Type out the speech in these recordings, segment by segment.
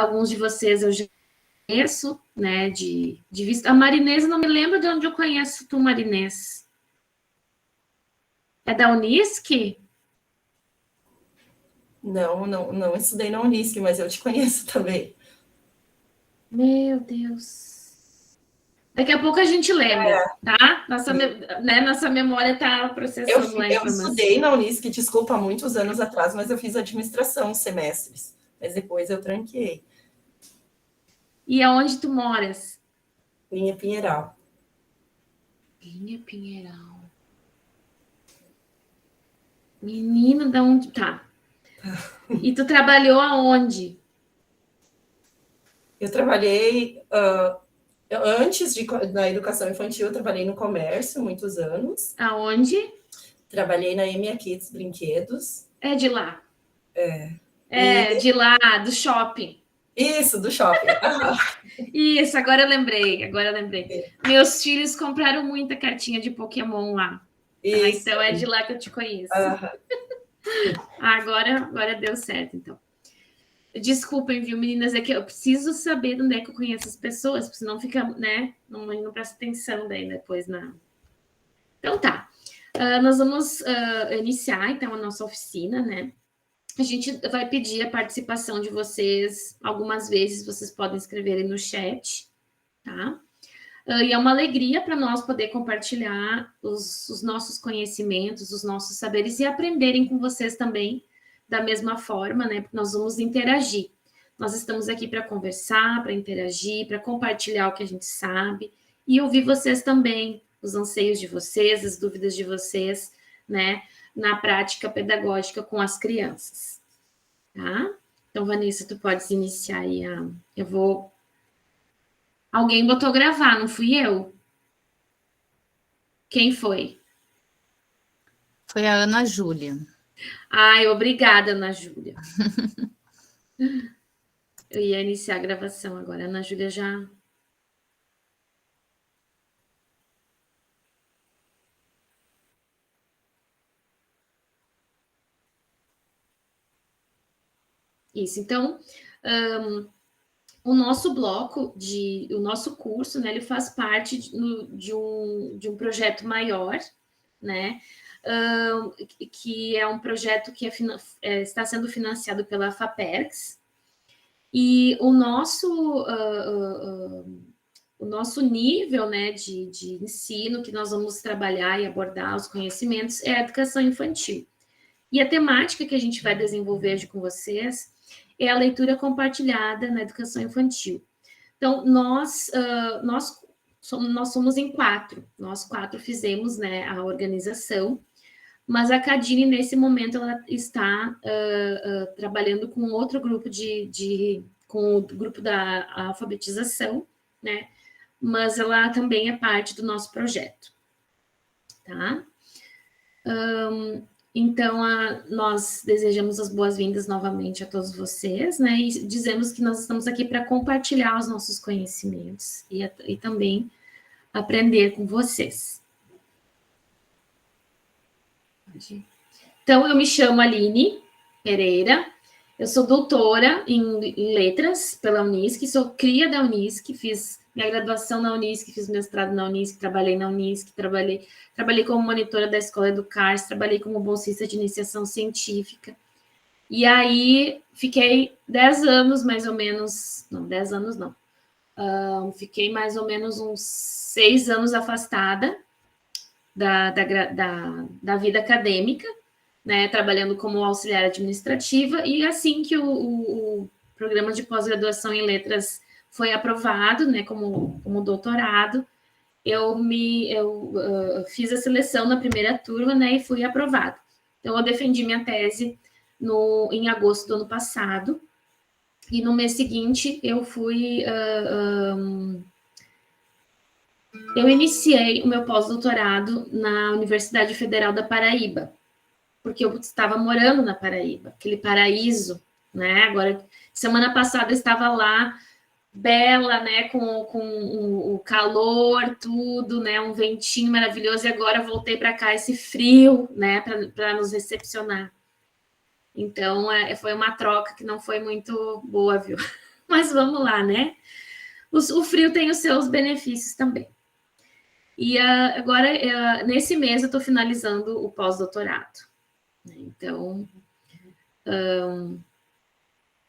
Alguns de vocês eu já conheço, né, de vista. A Marinês, não me lembro de onde eu conheço tu, Marinês. É da Unisc? Não estudei na Unisc, mas eu te conheço também. Meu Deus. Daqui a pouco a gente lembra, tá? Nossa memória tá Eu, processando lá a eu informação. estudei na Unisc, desculpa, há muitos anos atrás, mas eu fiz administração semestres. Mas depois eu tranquei. E aonde tu moras? Linha Pinheiral. Linha Pinheiral. Menino, da onde tá? E tu trabalhou aonde? Eu trabalhei antes da educação infantil, eu trabalhei no comércio muitos anos. Aonde? Trabalhei na EMEA Kids Brinquedos. É de lá. É E de lá, do shopping. isso, do shopping. Isso, agora eu lembrei, agora eu lembrei. Meus filhos compraram muita cartinha de Pokémon lá. Ah, Isso. então é de lá que eu te conheço. Agora deu certo, então. Desculpem, viu, meninas? É que eu preciso saber de onde é que eu conheço as pessoas, porque senão fica, né? Não presta atenção daí depois na. Então tá. Nós vamos iniciar, então, a nossa oficina, né? A gente vai pedir a participação de vocês algumas vezes, vocês podem escrever aí no chat, tá? E é uma alegria para nós poder compartilhar os nossos conhecimentos, os nossos saberes e aprenderem com vocês também da mesma forma, né? Porque nós vamos interagir. Nós estamos aqui para conversar, para interagir, para compartilhar o que a gente sabe e ouvir vocês também, os anseios de vocês, as dúvidas de vocês, né? Na prática pedagógica com as crianças, tá? Então, Vanessa, tu podes iniciar aí eu vou. Alguém botou gravar, não fui eu? Quem foi? Foi a Ana Júlia. Ai, obrigada, Ana Júlia. Eu ia iniciar a gravação agora. A Ana Júlia já. Isso. Então, o nosso bloco o nosso curso, né? Ele faz parte de um projeto maior, né? Que é um projeto que está sendo financiado pela FAPERGS. E o nosso nível, né, de ensino que nós vamos trabalhar e abordar os conhecimentos é a educação infantil. E a temática que a gente vai desenvolver hoje com vocês é a leitura compartilhada na educação infantil. Então, nós somos em quatro. Nós quatro fizemos, né, a organização, mas a Cadine, nesse momento, ela está trabalhando com outro grupo com o grupo da alfabetização, né? Mas ela também é parte do nosso projeto, tá? Então, nós desejamos as boas-vindas novamente a todos vocês, né? E dizemos que nós estamos aqui para compartilhar os nossos conhecimentos e também aprender com vocês. Então, eu me chamo Aline Pereira, eu sou doutora em letras pela Unisc, sou cria da Unisc, fiz minha graduação na Unisc, fiz mestrado na Unisc, trabalhei na Unisc, trabalhei como monitora da Escola Educars, trabalhei como bolsista de iniciação científica. E aí, fiquei 10 anos, mais ou menos, não, 10 anos não, fiquei mais ou menos uns 6 anos afastada da vida acadêmica, né, trabalhando como auxiliar administrativa, e assim que o programa de pós-graduação em letras foi aprovado, né, como doutorado, eu fiz a seleção na primeira turma, né, e fui aprovada. Então, eu defendi minha tese em agosto do ano passado, e no mês seguinte eu fui... eu iniciei o meu pós-doutorado na Universidade Federal da Paraíba, porque eu estava morando na Paraíba, aquele paraíso, né? Agora, semana passada eu estava lá, bela, né? Com o calor, tudo, né? Um ventinho maravilhoso, e agora voltei para cá, esse frio, né? Para nos recepcionar. Então, foi uma troca que não foi muito boa, viu? Mas vamos lá, né? O frio tem os seus benefícios também. E agora, nesse mês, eu estou finalizando o pós-doutorado. Então,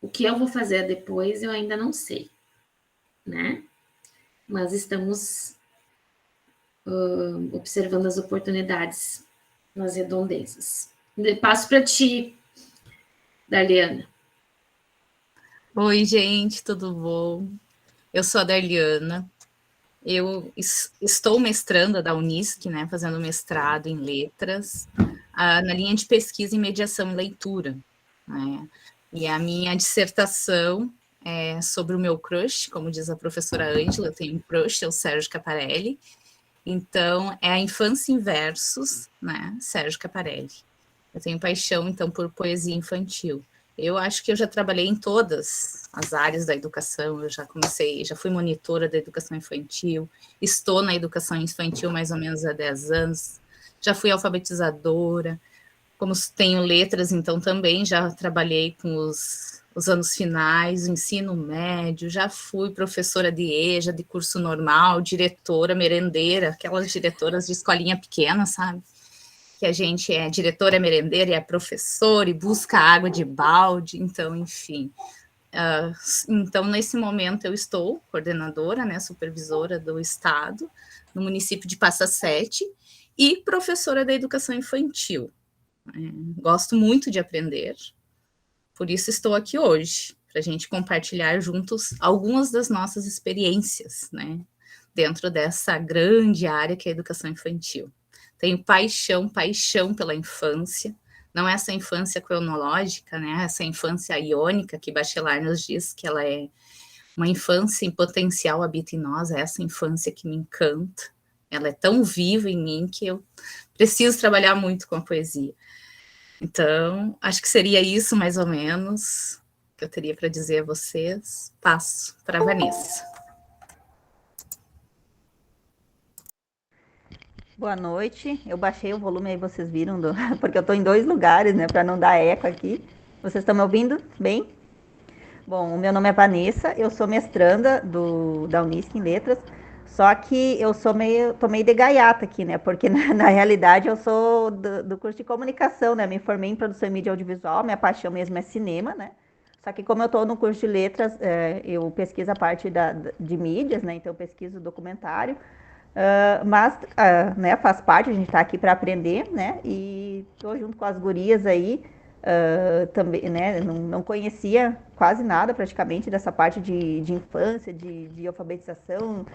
o que eu vou fazer depois, eu ainda não sei, né? Mas estamos observando as oportunidades nas redondezas. Passo para ti, Darliana. Oi, gente, tudo bom? Eu sou a Darliana. Eu estou mestranda da Unisc, né, fazendo mestrado em letras, na linha de pesquisa em mediação e leitura, né? E a minha dissertação é sobre o meu crush, como diz a professora Ângela, eu tenho um crush, é o Sérgio Caparelli. Então, é a infância em versos, né, Sérgio Caparelli. Eu tenho paixão, então, por poesia infantil. Eu acho que eu já trabalhei em todas as áreas da educação, eu já fui monitora da educação infantil, estou na educação infantil mais ou menos há 10 anos, já fui alfabetizadora, como tenho letras, então também já trabalhei com os anos finais, o ensino médio, já fui professora de EJA, de curso normal, diretora, merendeira, aquelas diretoras de escolinha pequena, sabe? Que a gente é diretora, merendeira e é professora e busca água de balde, então, enfim. Então, nesse momento, eu estou coordenadora, né, supervisora do Estado, no município de Passa Sete, e professora da educação infantil. Gosto muito de aprender, por isso estou aqui hoje, para a gente compartilhar juntos algumas das nossas experiências, né, dentro dessa grande área que é a educação infantil. Tenho paixão pela infância, não é essa infância cronológica, né, essa infância iônica que Bachelard nos diz que ela é uma infância em potencial habita em nós, é essa infância que me encanta, ela é tão viva em mim que eu preciso trabalhar muito com a poesia. Então, acho que seria isso mais ou menos que eu teria para dizer a vocês. Passo para a Vanessa. Boa noite. Eu baixei o volume aí, vocês viram, porque eu estou em 2 lugares, né, para não dar eco aqui. Vocês estão me ouvindo bem? Bom, o meu nome é Vanessa, eu sou mestranda da Unisc em Letras, só que eu tô meio de gaiata aqui, né, porque na realidade eu sou do curso de comunicação, né, me formei em produção e mídia audiovisual, minha paixão mesmo é cinema, né, só que como eu estou no curso de letras, eu pesquiso a parte de mídias, né, então eu pesquiso documentário, mas, né, faz parte, a gente está aqui para aprender, né, e estou junto com as gurias aí, também, né, não conhecia quase nada praticamente dessa parte de infância, de alfabetização,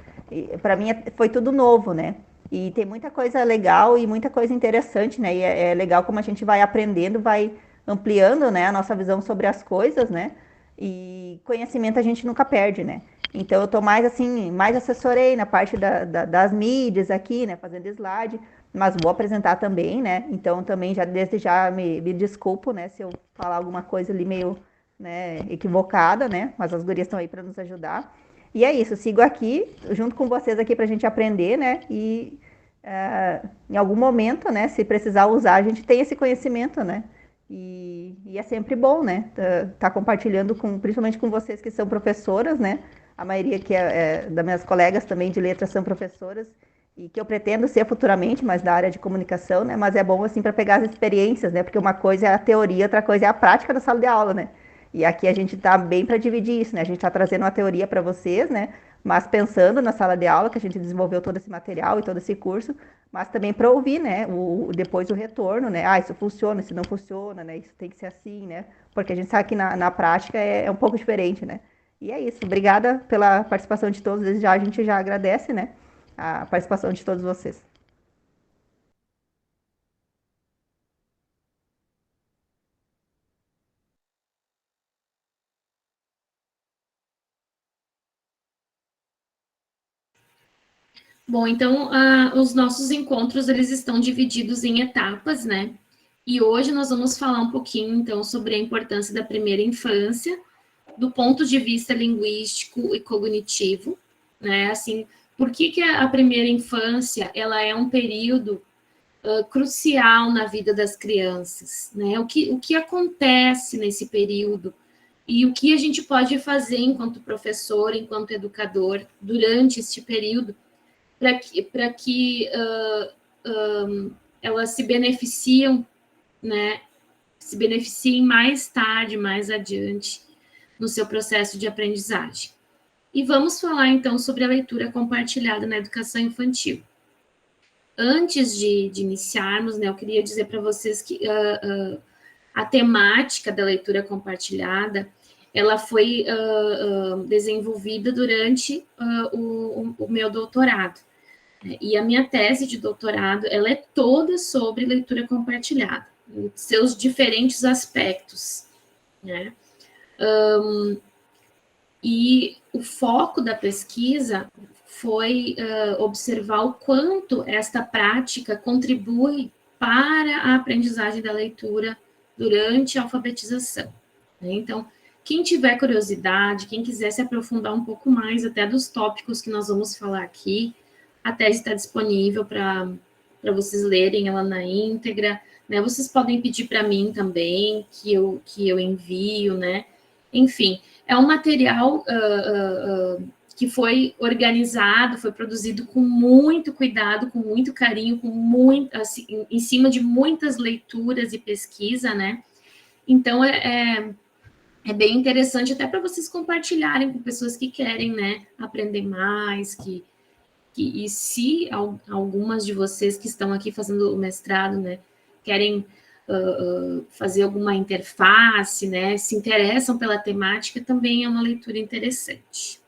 para mim foi tudo novo, né, e tem muita coisa legal e muita coisa interessante, né, e é legal como a gente vai aprendendo, vai ampliando, né, a nossa visão sobre as coisas, né, e conhecimento a gente nunca perde, né. Então, eu estou mais assim, mais assessorei na parte das mídias aqui, né, fazendo slide, mas vou apresentar também, né, então também desde já me desculpo, né, se eu falar alguma coisa ali meio, né, equivocada, né, mas as gurias estão aí para nos ajudar. E é isso, sigo aqui, junto com vocês aqui para a gente aprender, né, e em algum momento, né, se precisar usar, a gente tem esse conhecimento, né, e é sempre bom, né, tá compartilhando principalmente com vocês que são professoras, né, a maioria que das minhas colegas também de letras são professoras, e que eu pretendo ser futuramente, mas da área de comunicação, né, mas é bom, assim, para pegar as experiências, né, porque uma coisa é a teoria, outra coisa é a prática da sala de aula, né, e aqui a gente tá bem para dividir isso, né, a gente tá trazendo uma teoria para vocês, né, mas pensando na sala de aula, que a gente desenvolveu todo esse material e todo esse curso, mas também para ouvir, né, depois o retorno, né, isso funciona, isso não funciona, né, isso tem que ser assim, né, porque a gente sabe que na prática é um pouco diferente, né. E é isso, obrigada pela participação de todos, desde já a gente já agradece, né, a participação de todos vocês. Bom, então, os nossos encontros, eles estão divididos em etapas, né? E hoje nós vamos falar um pouquinho, então, sobre a importância da primeira infância, do ponto de vista linguístico e cognitivo, né? Assim, por que a primeira infância, ela é um período crucial na vida das crianças, né? O que acontece nesse período e o que a gente pode fazer enquanto professor, enquanto educador, durante este período, para que elas se beneficiem, né? Se beneficiem mais tarde, mais adiante, no seu processo de aprendizagem. E vamos falar, então, sobre a leitura compartilhada na educação infantil. Antes de iniciarmos, né, eu queria dizer para vocês que a temática da leitura compartilhada, ela foi desenvolvida durante o meu doutorado. E a minha tese de doutorado, ela é toda sobre leitura compartilhada, em seus diferentes aspectos, né? E o foco da pesquisa foi observar o quanto esta prática contribui para a aprendizagem da leitura durante a alfabetização. Então, quem tiver curiosidade, quem quiser se aprofundar um pouco mais até dos tópicos que nós vamos falar aqui, a tese está disponível para vocês lerem ela na íntegra, né? Vocês podem pedir para mim também, que eu envio, né? Enfim, é um material que foi organizado, foi produzido com muito cuidado, com muito carinho, assim, em cima de muitas leituras e pesquisa, né? Então, é bem interessante até para vocês compartilharem com pessoas que querem, né, aprender mais, e se algumas de vocês que estão aqui fazendo o mestrado, né, querem fazer alguma interface, né, se interessam pela temática, também é uma leitura interessante.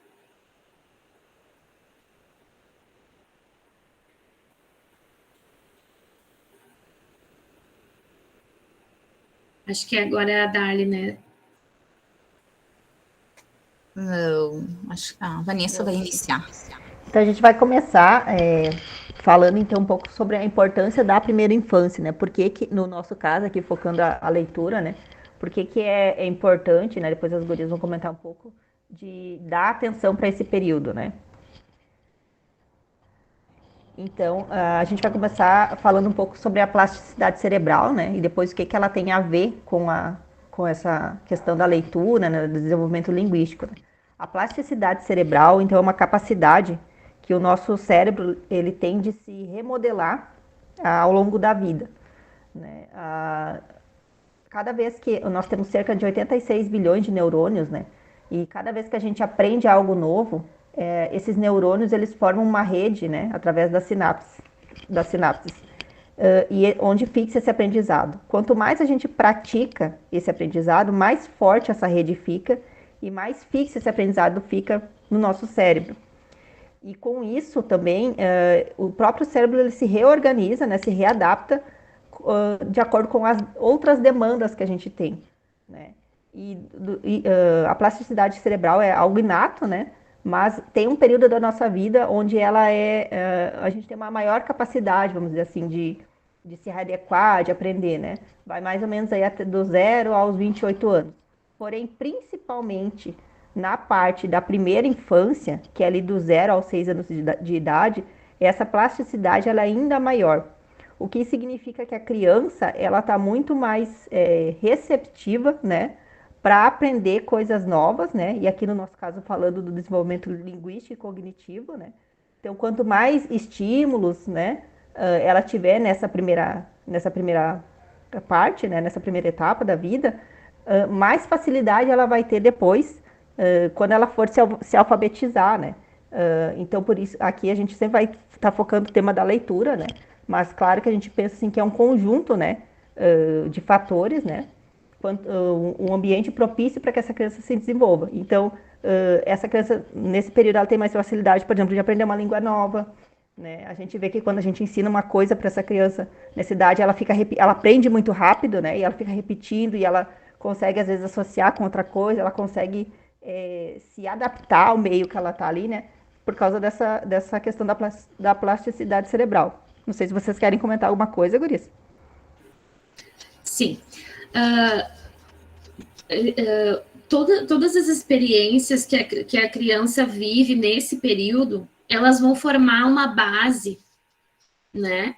Acho que agora é a Darly, né? Não, acho que a Vanessa vai iniciar. Então, a gente vai começar falando, então, um pouco sobre a importância da primeira infância, né? Por que, no nosso caso, aqui focando a leitura, né? Por que é importante, né? Depois as gurias vão comentar um pouco, de dar atenção para esse período, né? Então, a gente vai começar falando um pouco sobre a plasticidade cerebral, né? E depois o que ela tem a ver com essa questão da leitura, né? Do desenvolvimento linguístico, né? A plasticidade cerebral, então, é uma capacidade que o nosso cérebro ele tem de se remodelar ao longo da vida, né? Cada vez que nós temos cerca de 86 bilhões de neurônios, né? E cada vez que a gente aprende algo novo, esses neurônios eles formam uma rede, né? Através das sinapses, e onde fixa esse aprendizado. Quanto mais a gente pratica esse aprendizado, mais forte essa rede fica e mais fixo esse aprendizado fica no nosso cérebro. E com isso também, o próprio cérebro ele se reorganiza, né, se readapta de acordo com as outras demandas que a gente tem, né? A plasticidade cerebral é algo inato, né? Mas tem um período da nossa vida onde a gente tem uma maior capacidade, vamos dizer assim, de se readequar, de aprender, né? Vai mais ou menos aí do 0 aos 28 anos. Porém, principalmente na parte da primeira infância, que é ali do 0 aos 6 anos de idade, essa plasticidade ela é ainda maior. O que significa que a criança ela está muito mais receptiva, né, para aprender coisas novas, né? E aqui no nosso caso falando do desenvolvimento linguístico e cognitivo, né? Então, quanto mais estímulos, né, ela tiver nessa primeira parte, né, nessa primeira etapa da vida, mais facilidade ela vai ter depois, quando ela for se alfabetizar, né? Então, por isso, aqui a gente sempre vai estar focando o tema da leitura, né? Mas claro que a gente pensa assim que é um conjunto, né, de fatores, né? Um ambiente propício para que essa criança se desenvolva. Então, essa criança, nesse período, ela tem mais facilidade, por exemplo, de aprender uma língua nova, né? A gente vê que quando a gente ensina uma coisa para essa criança, nessa idade, ela aprende muito rápido, né? E ela fica repetindo e ela consegue, às vezes, associar com outra coisa, ela consegue se adaptar ao meio que ela está ali, né? Por causa dessa questão da plasticidade cerebral. Não sei se vocês querem comentar alguma coisa, guris. Sim. Todas as experiências que a criança vive nesse período, elas vão formar uma base, né,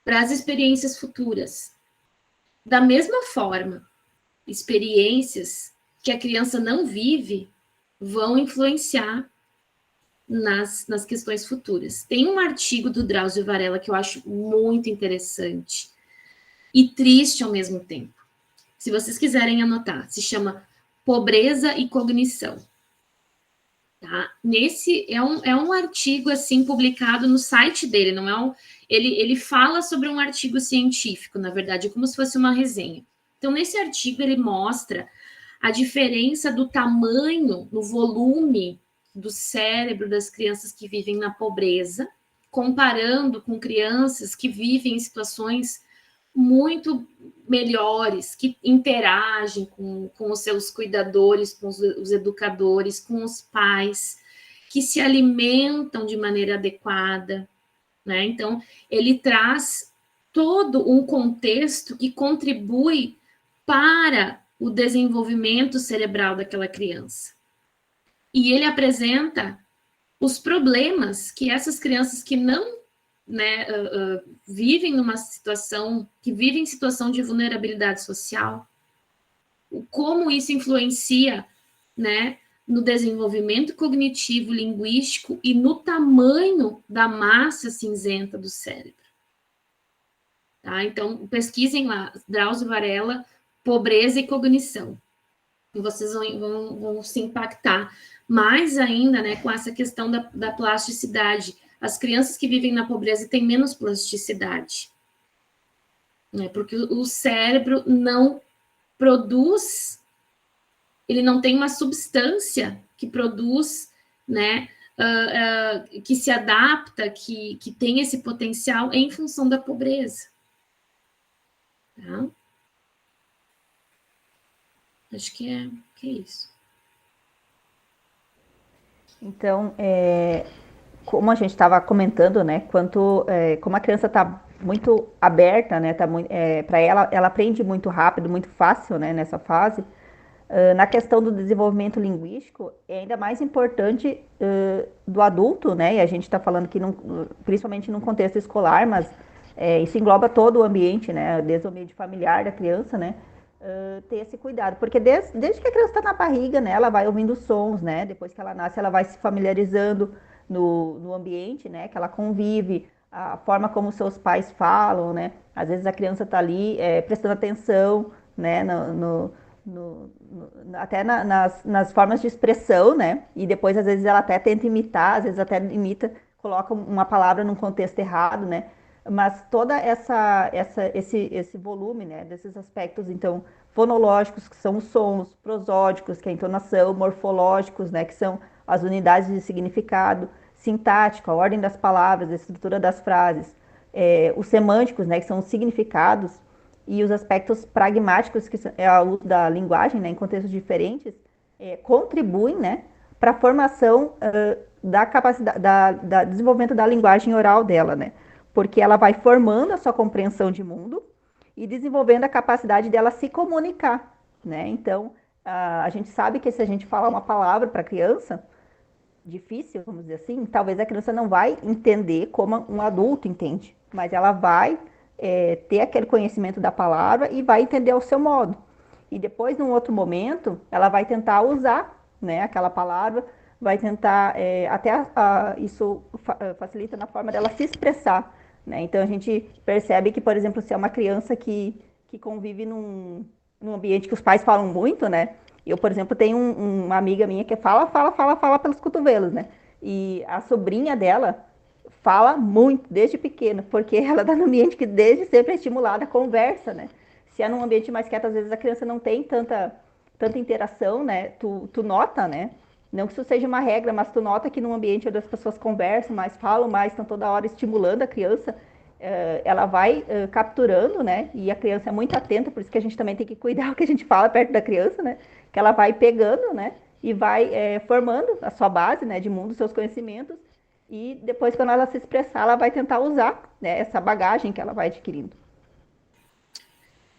para as experiências futuras. Da mesma forma, experiências que a criança não vive vão influenciar nas questões futuras. Tem um artigo do Drauzio Varela que eu acho muito interessante e triste ao mesmo tempo. Se vocês quiserem anotar, se chama Pobreza e Cognição. Tá? Nesse é um artigo assim publicado no site dele, não é ele fala sobre um artigo científico, na verdade, é como se fosse uma resenha. Então, nesse artigo, ele mostra a diferença do tamanho, no volume do cérebro das crianças que vivem na pobreza, comparando com crianças que vivem em situações muito melhores, que interagem com os seus cuidadores, com os educadores, com os pais, que se alimentam de maneira adequada, né? Então, ele traz todo um contexto que contribui para o desenvolvimento cerebral daquela criança. E ele apresenta os problemas que essas crianças que não, né, vivem numa situação, que vivem em situação de vulnerabilidade social, como isso influencia, né, no desenvolvimento cognitivo, linguístico e no tamanho da massa cinzenta do cérebro. Tá? Então, pesquisem lá, Drauzio Varela, Pobreza e Cognição. E vocês vão se impactar mais ainda, né, com essa questão da plasticidade. As crianças que vivem na pobreza têm menos plasticidade, né, porque o cérebro não produz, ele não tem uma substância que produz, né, que se adapta, que tem esse potencial em função da pobreza. Tá? Acho que é isso. Então, como a gente estava comentando, né, como a criança está muito aberta, né, para ela aprende muito rápido, muito fácil, né, nessa fase. Na questão do desenvolvimento linguístico, é ainda mais importante do adulto, né, e a gente está falando que principalmente num contexto escolar, mas isso engloba todo o ambiente, né, desde o ambiente familiar da criança, né, ter esse cuidado, porque desde que a criança está na barriga, né, ela vai ouvindo sons, né, depois que ela nasce, ela vai se familiarizando no ambiente, né, que ela convive, a forma como seus pais falam, né, às vezes a criança está ali prestando atenção, né, até nas formas de expressão, né, e depois às vezes ela até tenta imitar, às vezes até imita, coloca uma palavra num contexto errado, né, mas toda esse volume, né, desses aspectos, então, fonológicos, que são os sons, prosódicos, que é a entonação, morfológicos, né, que são as unidades de significado, sintático, a ordem das palavras, a estrutura das frases, os semânticos, né, que são os significados, e os aspectos pragmáticos, que é a uso da linguagem, né, em contextos diferentes, contribuem, né, para a formação da capacidade, da desenvolvimento da linguagem oral dela, né, porque ela vai formando a sua compreensão de mundo e desenvolvendo a capacidade dela se comunicar, né? Então, a gente sabe que se a gente falar uma palavra para a criança, difícil, vamos dizer assim, talvez a criança não vai entender como um adulto entende, mas ela vai ter aquele conhecimento da palavra e vai entender ao seu modo. E depois, num outro momento, ela vai tentar usar, né, aquela palavra, vai tentar, isso facilita na forma dela se expressar, né? Então, a gente percebe que, por exemplo, se é uma criança que convive num ambiente que os pais falam muito, né? Eu, por exemplo, tenho uma amiga minha que fala pelos cotovelos, né? E a sobrinha dela fala muito, desde pequena, porque ela está num ambiente que desde sempre é estimulada a conversa, né? Se é num ambiente mais quieto, às vezes a criança não tem tanta interação, né? Tu nota, né? Não que isso seja uma regra, mas tu nota que num ambiente onde as pessoas conversam mais, falam mais, estão toda hora estimulando a criança, ela vai capturando, né? E a criança é muito atenta, por isso que a gente também tem que cuidar o que a gente fala perto da criança, né? Que ela vai pegando, né? E vai formando a sua base, né? De mundo, seus conhecimentos. E depois, quando ela se expressar, ela vai tentar usar, né, essa bagagem que ela vai adquirindo.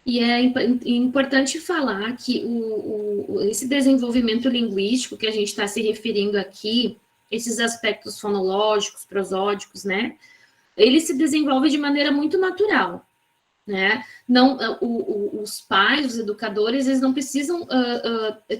E é importante falar que esse desenvolvimento linguístico que a gente está se referindo aqui, esses aspectos fonológicos, prosódicos, né? ele se desenvolve de maneira muito natural, né? Não, os pais, os educadores, eles não precisam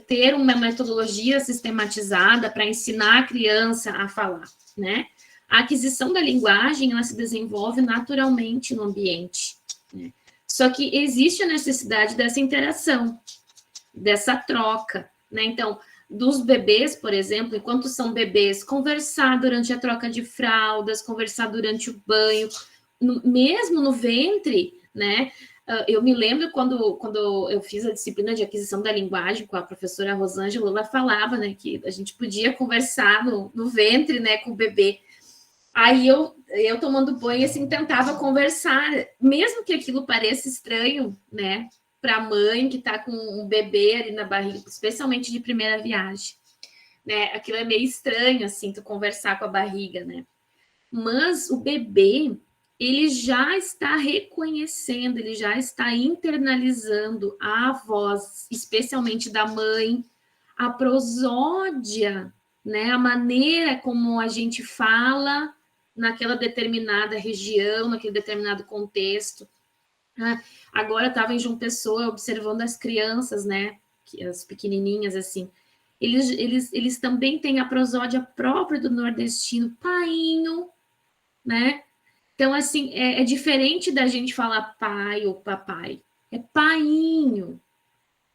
ter uma metodologia sistematizada para ensinar a criança a falar, né? A aquisição da linguagem, ela se desenvolve naturalmente no ambiente, né? Só que existe a necessidade dessa interação, dessa troca, né? Então, dos bebês, por exemplo, enquanto são bebês, conversar durante a troca de fraldas, conversar durante o banho, mesmo no ventre, né? Eu me lembro quando eu fiz a disciplina de aquisição da linguagem com a professora Rosângela, ela falava, né, que a gente podia conversar no ventre, né, com o bebê. Aí eu tomando banho, assim, tentava conversar, mesmo que aquilo pareça estranho, né, para a mãe que está com um bebê ali na barriga, especialmente de primeira viagem, né? Aquilo é meio estranho, assim, tu conversar com a barriga, né? Mas o bebê, ele já está reconhecendo, ele já está internalizando a voz, especialmente da mãe, a prosódia, né? A maneira como a gente fala naquela determinada região, naquele determinado contexto. Agora eu estava em João Pessoa observando as crianças, né? As pequenininhas, assim. Eles também têm a prosódia própria do nordestino, painho, né? Então, assim, é diferente da gente falar pai ou papai. É painho.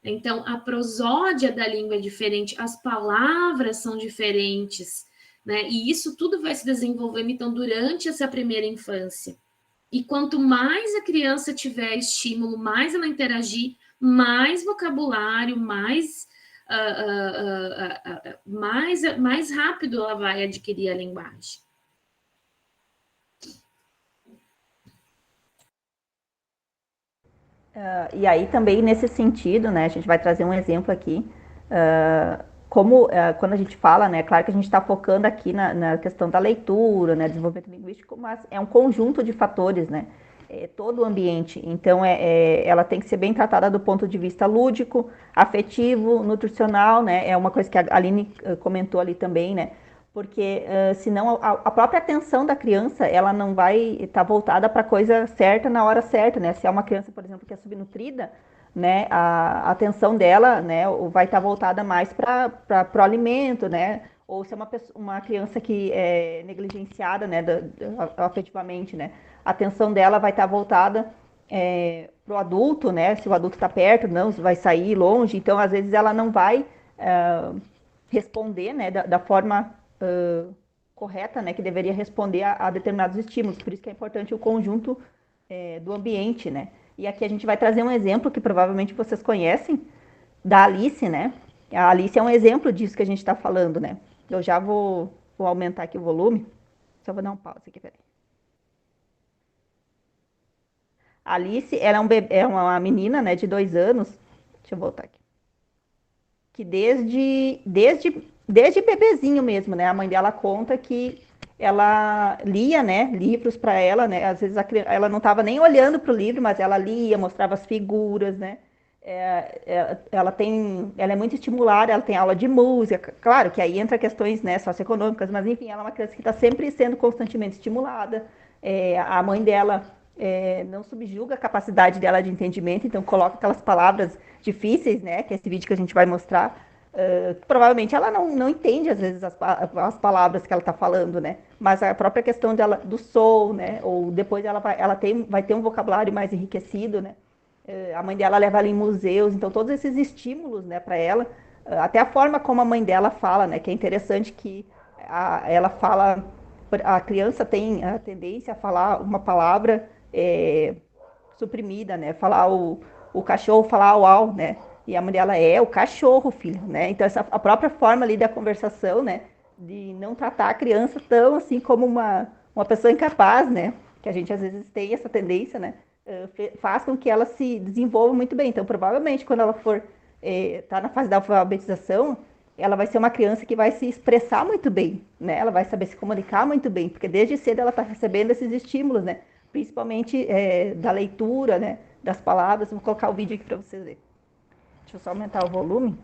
Então, a prosódia da língua é diferente, as palavras são diferentes, né? E isso tudo vai se desenvolvendo, então, durante essa primeira infância. E quanto mais a criança tiver estímulo, mais ela interagir, mais vocabulário, mais rápido ela vai adquirir a linguagem. E aí também nesse sentido, né, a gente vai trazer um exemplo aqui, quando a gente fala, né, claro que a gente está focando aqui na questão da leitura, né, desenvolvimento linguístico, mas é um conjunto de fatores, né, todo o ambiente, então ela tem que ser bem tratada do ponto de vista lúdico, afetivo, nutricional, né, é uma coisa que a Aline comentou ali também, né, porque senão a própria atenção da criança, ela não vai estar voltada para a coisa certa na hora certa, né? Se é uma criança, por exemplo, que é subnutrida, né, a atenção dela, né, vai estar voltada mais para o alimento, né? Ou se é uma criança que é negligenciada, né, afetivamente, né? A atenção dela vai estar voltada para o adulto, né? Se o adulto está perto, não, se vai sair longe. Então, às vezes, ela não vai responder, né, da forma correta, né, que deveria responder a determinados estímulos. Por isso que é importante o conjunto do ambiente, né. E aqui a gente vai trazer um exemplo que provavelmente vocês conhecem, da Alice, né. A Alice é um exemplo disso que a gente está falando, né. Eu já vou aumentar aqui o volume. Só vou dar um pause aqui, peraí. A Alice, ela é uma menina, né, de 2 anos. Deixa eu voltar aqui. Que desde bebezinho mesmo, né? A mãe dela conta que ela lia, né, livros para ela, né? Às vezes ela não estava nem olhando para o livro, mas ela lia, mostrava as figuras, né? Ela é muito estimulada, ela tem aula de música, claro que aí entra questões, né, socioeconômicas, mas enfim, ela é uma criança que está sempre sendo constantemente estimulada. A mãe dela não subjuga a capacidade dela de entendimento, então coloca aquelas palavras difíceis, né, que é esse vídeo que a gente vai mostrar. Provavelmente ela não entende às vezes as palavras que ela está falando, né? Mas a própria questão dela do som, né? Ou depois ela vai ter um vocabulário mais enriquecido, né? A mãe dela leva ela em museus, então todos esses estímulos, né, para ela, até a forma como a mãe dela fala, né? Que é interessante que ela fala, a criança tem a tendência a falar uma palavra suprimida, né? Falar o cachorro, falar uau, né? E a mãe dela o cachorro, filho, né? Então, a própria forma ali da conversação, né? De não tratar a criança tão assim como uma pessoa incapaz, né? Que a gente às vezes tem essa tendência, né? Faz com que ela se desenvolva muito bem. Então, provavelmente, quando ela for tá na fase da alfabetização, ela vai ser uma criança que vai se expressar muito bem, né? Ela vai saber se comunicar muito bem, porque desde cedo ela está recebendo esses estímulos, né? Principalmente da leitura, né? Das palavras. Vou colocar o vídeo aqui para vocês verem. Deixa eu só aumentar o volume.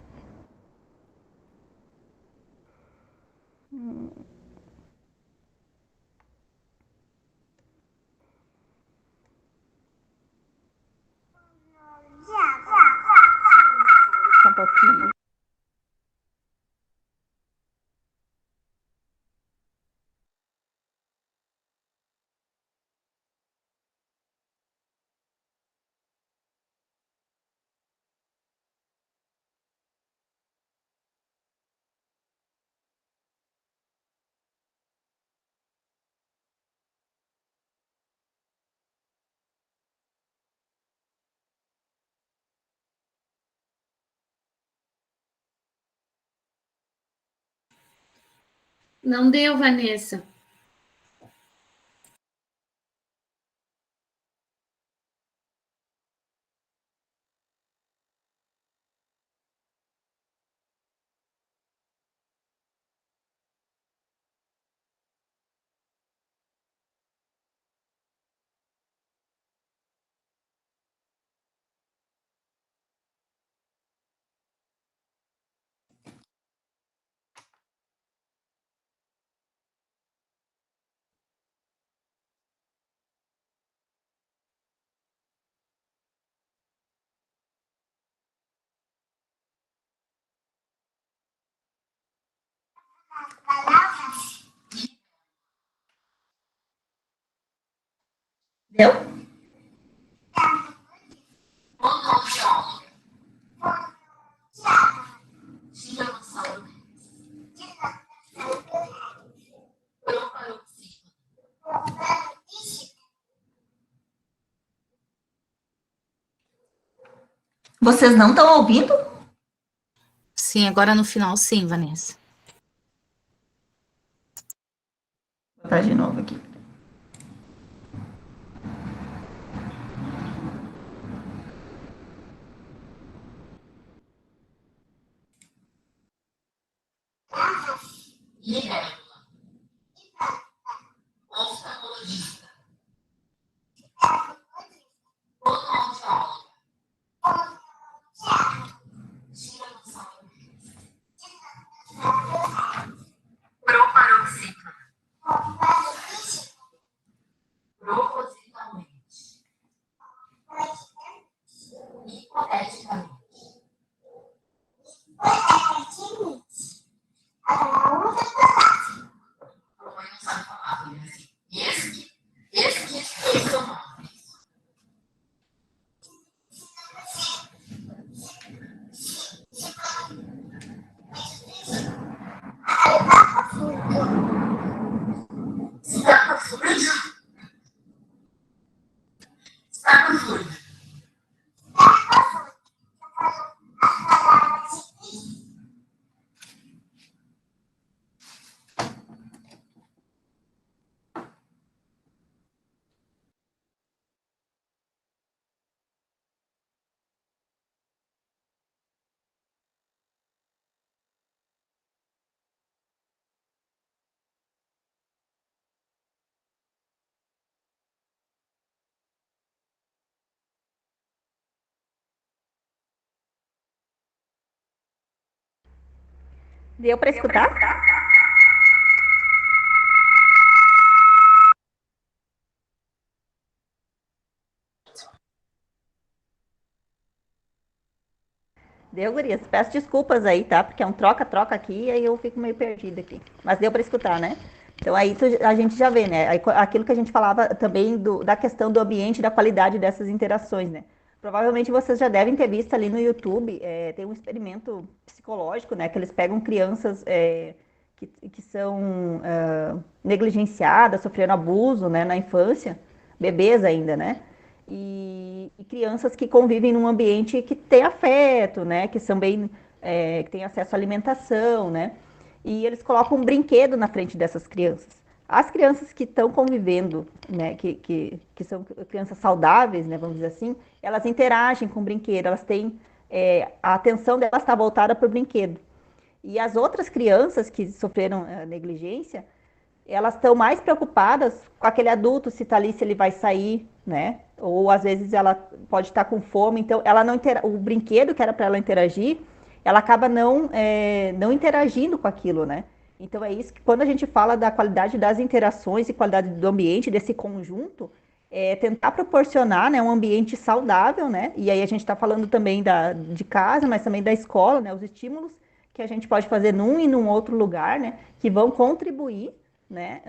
Não deu, Vanessa. Deu? Vocês não estão ouvindo? Sim, agora no final, sim, Vanessa. Vou botar de novo aqui. Deu para escutar? Deu, gurias. Peço desculpas aí, tá? Porque é um troca-troca aqui e aí eu fico meio perdida aqui. Mas deu para escutar, né? Então aí a gente já vê, né? Aquilo que a gente falava também da questão do ambiente e da qualidade dessas interações, né? Provavelmente vocês já devem ter visto ali no YouTube, tem um experimento psicológico, né? Que eles pegam crianças que são negligenciadas, sofreram abuso, né, na infância, bebês ainda, né? E crianças que convivem num ambiente que tem afeto, né? Que são bem, que tem acesso à alimentação, né? E eles colocam um brinquedo na frente dessas crianças. As crianças que estão convivendo, né, que são crianças saudáveis, né, vamos dizer assim, elas interagem com o brinquedo, elas têm, a atenção delas está voltada para o brinquedo. E as outras crianças que sofreram negligência, elas estão mais preocupadas com aquele adulto, se está ali, se ele vai sair, né? Ou às vezes ela pode estar com fome, então ela não o brinquedo que era para ela interagir, ela acaba não interagindo com aquilo, né? Então é isso que quando a gente fala da qualidade das interações e qualidade do ambiente, desse conjunto, é tentar proporcionar, né, um ambiente saudável, né? E aí a gente está falando também de casa, mas também da escola, né? Os estímulos que a gente pode fazer num e num outro lugar, né? Que vão contribuir, né,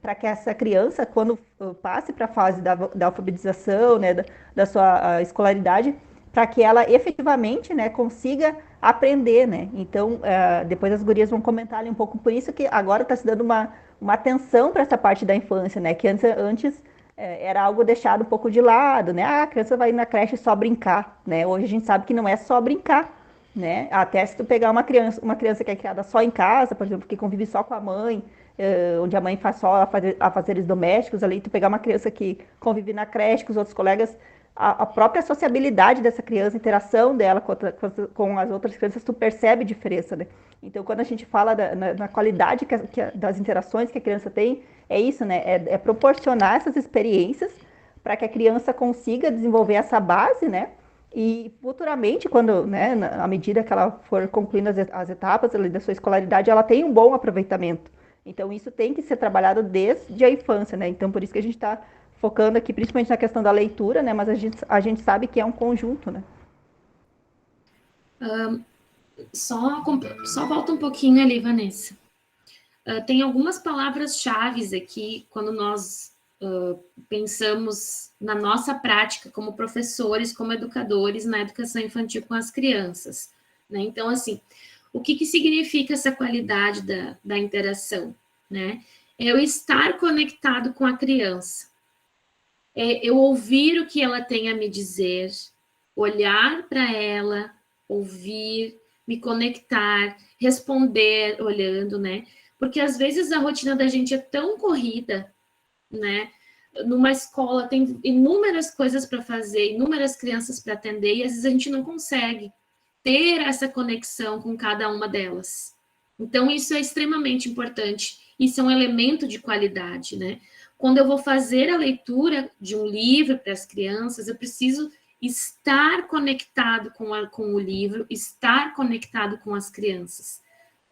para que essa criança, quando passe para a fase da alfabetização, né, da sua escolaridade, para que ela efetivamente, né, consiga aprender, né? Então, depois as gurias vão comentar ali um pouco por isso que agora está se dando uma atenção para essa parte da infância, né? Que antes era algo deixado um pouco de lado, né? Ah, a criança vai na creche só brincar, né? Hoje a gente sabe que não é só brincar, né? Até se tu pegar uma criança que é criada só em casa, por exemplo, que convive só com a mãe, onde a mãe faz só afazeres domésticos ali, tu pegar uma criança que convive na creche com os outros colegas, a própria sociabilidade dessa criança, a interação dela com as outras crianças, tu percebe diferença, né? Então, quando a gente fala na qualidade das interações que a criança tem, é isso, né? É proporcionar essas experiências para que a criança consiga desenvolver essa base, né? E futuramente, quando, né, à medida que ela for concluindo as etapas ali da sua escolaridade, ela tem um bom aproveitamento. Então, isso tem que ser trabalhado desde a infância, né? Então, por isso que a gente está focando aqui, principalmente na questão da leitura, né? Mas a gente sabe que é um conjunto, né? Só volta um pouquinho ali, Vanessa. Tem algumas palavras-chave aqui quando nós pensamos na nossa prática como professores, como educadores na educação infantil com as crianças, né? Então, assim, o que significa essa qualidade da interação, né? É eu estar conectado com a criança, é eu ouvir o que ela tem a me dizer, olhar para ela, ouvir, me conectar, responder olhando, né? Porque às vezes a rotina da gente é tão corrida, né? Numa escola tem inúmeras coisas para fazer, inúmeras crianças para atender, e às vezes a gente não consegue ter essa conexão com cada uma delas. Então, isso é extremamente importante. Isso é um elemento de qualidade, né? Quando eu vou fazer a leitura de um livro para as crianças, eu preciso estar conectado com o livro, estar conectado com as crianças,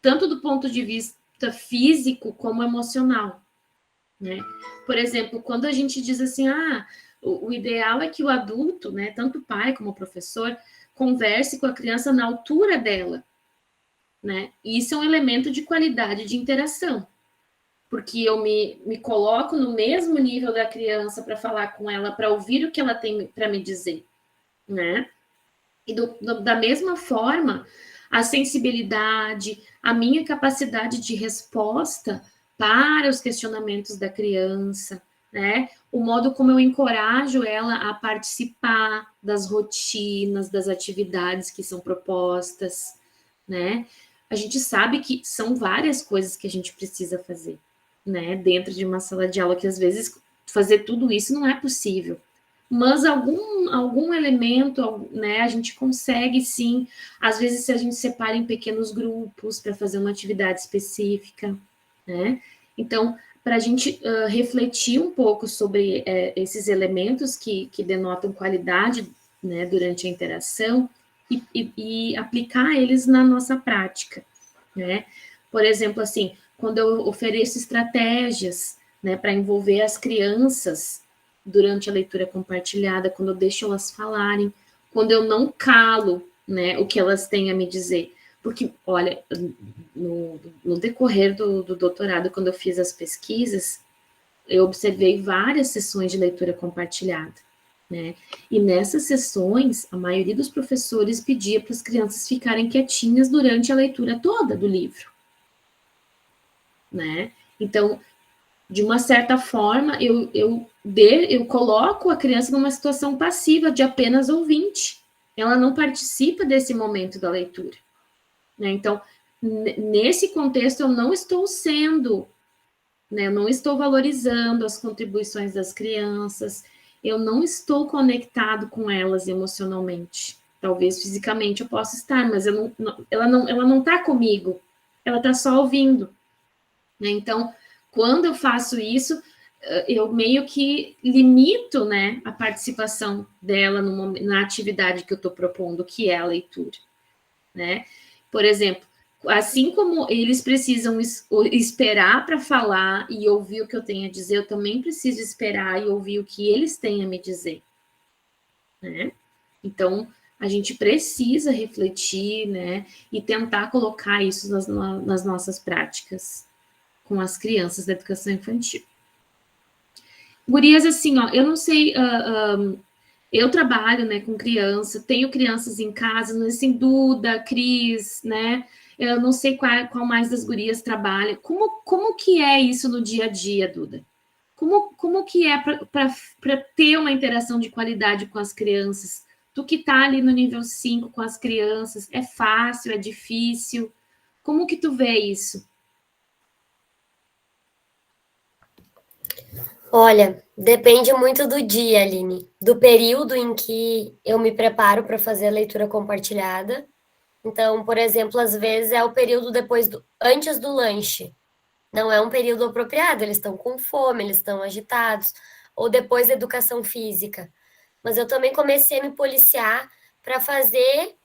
tanto do ponto de vista físico como emocional, né? Por exemplo, quando a gente diz assim, o ideal é que o adulto, né, tanto o pai como o professor, converse com a criança na altura dela, né? E isso é um elemento de qualidade de interação, porque eu me coloco no mesmo nível da criança para falar com ela, para ouvir o que ela tem para me dizer, né? E da mesma forma, a sensibilidade, a minha capacidade de resposta para os questionamentos da criança, né? O modo como eu encorajo ela a participar das rotinas, das atividades que são propostas, né? A gente sabe que são várias coisas que a gente precisa fazer, né? Dentro de uma sala de aula, que às vezes fazer tudo isso não é possível. Mas algum elemento, né, a gente consegue sim, às vezes se a gente separa em pequenos grupos para fazer uma atividade específica, né? Então, para a gente refletir um pouco sobre esses elementos que denotam qualidade, né, durante a interação e aplicar eles na nossa prática, né? Por exemplo, assim, quando eu ofereço estratégias, né, para envolver as crianças durante a leitura compartilhada, quando eu deixo elas falarem, quando eu não calo, né, o que elas têm a me dizer. Porque, olha, no decorrer do doutorado, quando eu fiz as pesquisas, eu observei várias sessões de leitura compartilhada, né? E nessas sessões, a maioria dos professores pedia para as crianças ficarem quietinhas durante a leitura toda do livro, né? Então, de uma certa forma, eu coloco a criança numa situação passiva de apenas ouvinte. Ela não participa desse momento da leitura, né? Então, nesse contexto, eu não estou sendo, né? Eu não estou valorizando as contribuições das crianças, eu não estou conectado com elas emocionalmente. Talvez fisicamente eu possa estar, mas ela não está comigo, ela está só ouvindo, né? Então, quando eu faço isso, eu meio que limito, né, a participação dela na atividade que eu estou propondo, que é a leitura, né? Por exemplo, assim como eles precisam esperar para falar e ouvir o que eu tenho a dizer, eu também preciso esperar e ouvir o que eles têm a me dizer, né? Então, a gente precisa refletir, né, e tentar colocar isso nas nossas práticas com as crianças da educação infantil. Gurias, assim, ó, eu não sei, eu trabalho, né, com criança, tenho crianças em casa, mas assim, Duda, Cris, né, eu não sei qual mais das gurias trabalha. Como que é isso no dia a dia, Duda? Como que é para ter uma interação de qualidade com as crianças Tu que tá ali no nível 5 com as crianças, é fácil, é difícil? Como que tu vê isso? Olha, depende muito do dia, Aline, do período em que eu me preparo para fazer a leitura compartilhada. Então, por exemplo, às vezes é o período antes do lanche. Não é um período apropriado, eles estão com fome, eles estão agitados, ou depois da educação física. Mas eu também comecei a me policiar para fazer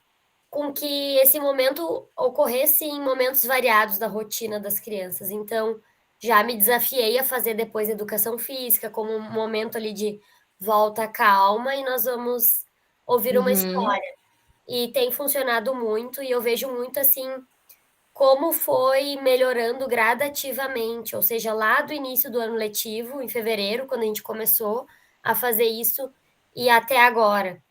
com que esse momento ocorresse em momentos variados da rotina das crianças. Então, já me desafiei a fazer depois educação física, como um momento ali de volta calma e nós vamos ouvir uma história. E tem funcionado muito, e eu vejo muito assim como foi melhorando gradativamente, ou seja, lá do início do ano letivo, em fevereiro, quando a gente começou a fazer isso, e até agora,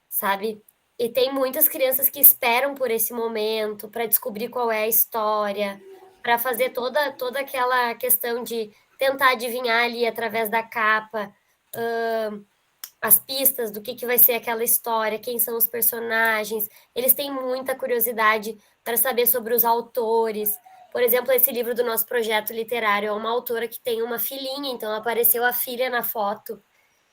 sabe? E tem muitas crianças que esperam por esse momento para descobrir qual é a história, para fazer toda aquela questão de tentar adivinhar ali através da capa as pistas do que vai ser aquela história, quem são os personagens. Eles têm muita curiosidade para saber sobre os autores. Por exemplo, esse livro do nosso projeto literário é uma autora que tem uma filhinha, então apareceu a filha na foto.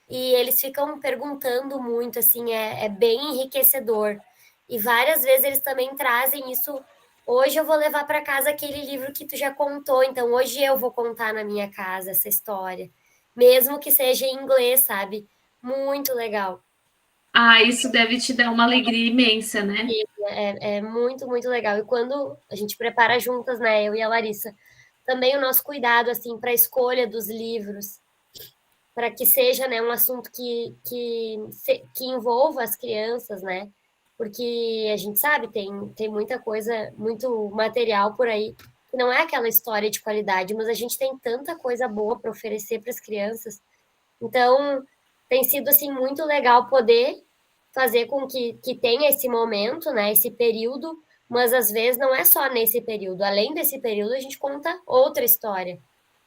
E eles ficam perguntando muito, assim, é bem enriquecedor. E várias vezes eles também trazem isso. Hoje eu vou levar para casa aquele livro que tu já contou, então hoje eu vou contar na minha casa essa história. Mesmo que seja em inglês, sabe? Muito legal. Ah, isso deve te dar uma alegria imensa, né? É muito, muito legal. E quando a gente prepara juntas, né, eu e a Larissa, também o nosso cuidado, assim, para a escolha dos livros, para que seja, né, um assunto que envolva as crianças, né? Porque a gente sabe, tem muita coisa, muito material por aí, que não é aquela história de qualidade, mas a gente tem tanta coisa boa para oferecer para as crianças. Então, tem sido, assim, muito legal poder fazer com que tenha esse momento, né, esse período, mas às vezes não é só nesse período. Além desse período, a gente conta outra história,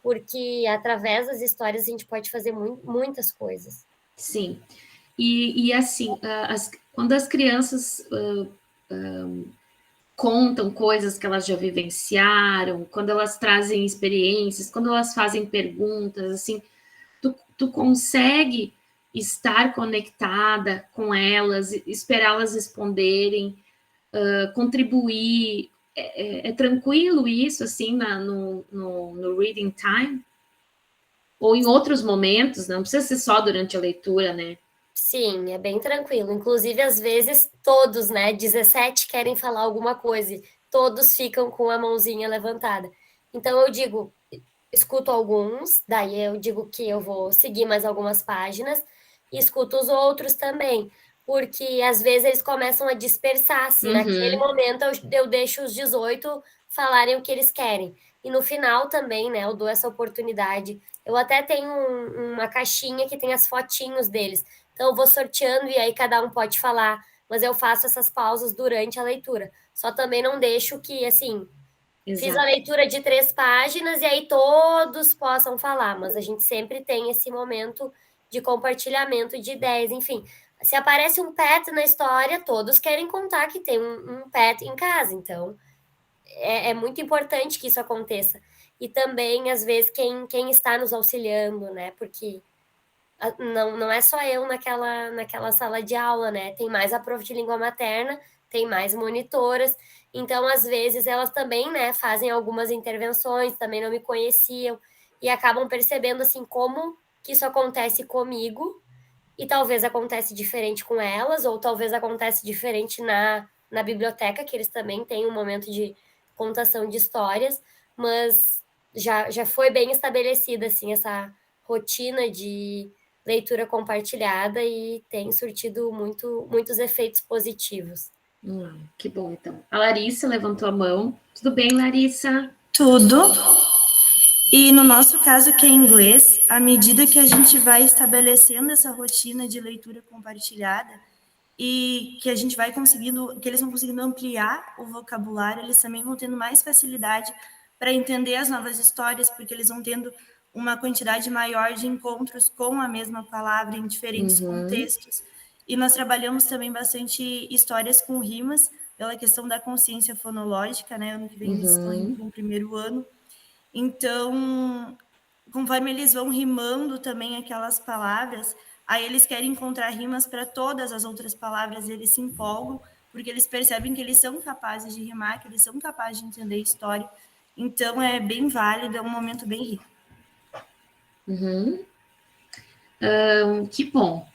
porque através das histórias a gente pode fazer muitas coisas. Sim. E assim, quando as crianças contam coisas que elas já vivenciaram, quando elas trazem experiências, quando elas fazem perguntas, assim, tu consegue estar conectada com elas, esperá-las responderem, contribuir. É tranquilo isso, assim, no reading time? Ou em outros momentos, não precisa ser só durante a leitura, né? Sim, é bem tranquilo. Inclusive, às vezes, todos, né, 17 querem falar alguma coisa, todos ficam com a mãozinha levantada. Então, eu digo, escuto alguns, daí eu digo que eu vou seguir mais algumas páginas, e escuto os outros também, porque às vezes eles começam a dispersar, assim, naquele momento eu deixo os 18 falarem o que eles querem. E no final também, né, eu dou essa oportunidade. Eu até tenho uma caixinha que tem as fotinhos deles. Então, eu vou sorteando e aí cada um pode falar, mas eu faço essas pausas durante a leitura. Só também não deixo que, assim, fiz a leitura de 3 páginas e aí todos possam falar, mas a gente sempre tem esse momento de compartilhamento de ideias, enfim. Se aparece um pet na história, todos querem contar que tem um pet em casa, então é muito importante que isso aconteça. E também, às vezes, quem está nos auxiliando, né? Porque não é só eu naquela sala de aula, né? Tem mais a prof de língua materna, tem mais monitoras. Então, às vezes, elas também, né, fazem algumas intervenções, também não me conheciam, e acabam percebendo, assim, como que isso acontece comigo, e talvez acontece diferente com elas, ou talvez acontece diferente na biblioteca, que eles também têm um momento de contação de histórias, mas já foi bem estabelecida, assim, essa rotina de leitura compartilhada e tem surtido muitos efeitos positivos. Que bom, então. A Larissa levantou a mão. Tudo bem, Larissa? Tudo. E no nosso caso, que é inglês, à medida que a gente vai estabelecendo essa rotina de leitura compartilhada e que a gente vai conseguindo, que eles vão conseguindo ampliar o vocabulário, eles também vão tendo mais facilidade para entender as novas histórias, porque eles vão tendo uma quantidade maior de encontros com a mesma palavra em diferentes contextos. E nós trabalhamos também bastante histórias com rimas, pela questão da consciência fonológica, né? Ano que vem eles estão indo para o primeiro ano. Então, conforme eles vão rimando também aquelas palavras, aí eles querem encontrar rimas para todas as outras palavras, eles se empolgam, porque eles percebem que eles são capazes de rimar, que eles são capazes de entender a história. Então, é bem válido, é um momento bem rico. Que bom.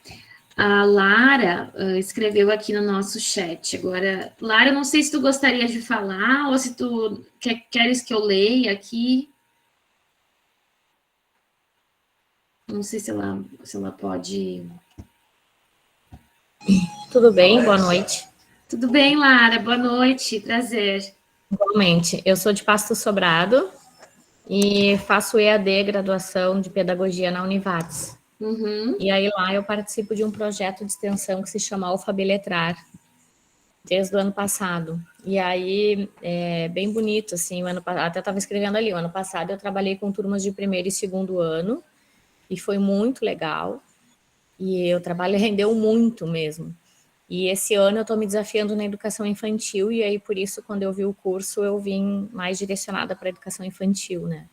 A Lara escreveu aqui no nosso chat. Agora, Lara, não sei se tu gostaria de falar ou se tu queres que eu leia aqui. Não sei se ela pode... Tudo bem? Boa noite. Tudo bem, Lara? Boa noite. Prazer. Igualmente. Eu sou de Pasto Sobrado e faço EAD, graduação de Pedagogia na Univates. E aí lá eu participo de um projeto de extensão que se chama Alfabeletrar, desde o ano passado. E aí é bem bonito, assim, até estava escrevendo ali, o ano passado eu trabalhei com turmas de primeiro e segundo ano, e foi muito legal, e o trabalho rendeu muito mesmo. E esse ano eu estou me desafiando na educação infantil, e aí por isso, quando eu vi o curso, eu vim mais direcionada para a educação infantil, né?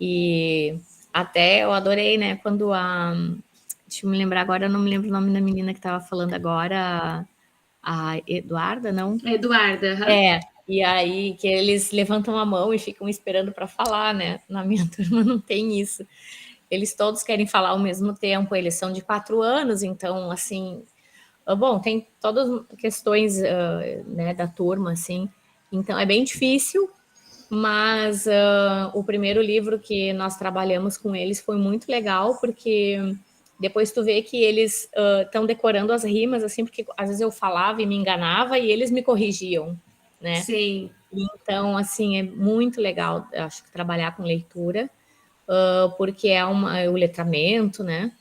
E até eu adorei, né, quando deixa eu me lembrar agora, eu não me lembro o nome da menina que estava falando agora, a Eduarda, não? Eduarda. E aí que eles levantam a mão e ficam esperando para falar, né? Na minha turma não tem isso. Eles todos querem falar ao mesmo tempo, eles são de 4 anos, então, assim... Bom, tem todas as questões né, da turma, assim, então é bem difícil, mas o primeiro livro que nós trabalhamos com eles foi muito legal, porque depois tu vê que eles estão decorando as rimas, assim, porque às vezes eu falava e me enganava e eles me corrigiam, né? Sim. Então, assim, é muito legal, acho que trabalhar com leitura, porque é o letramento, né?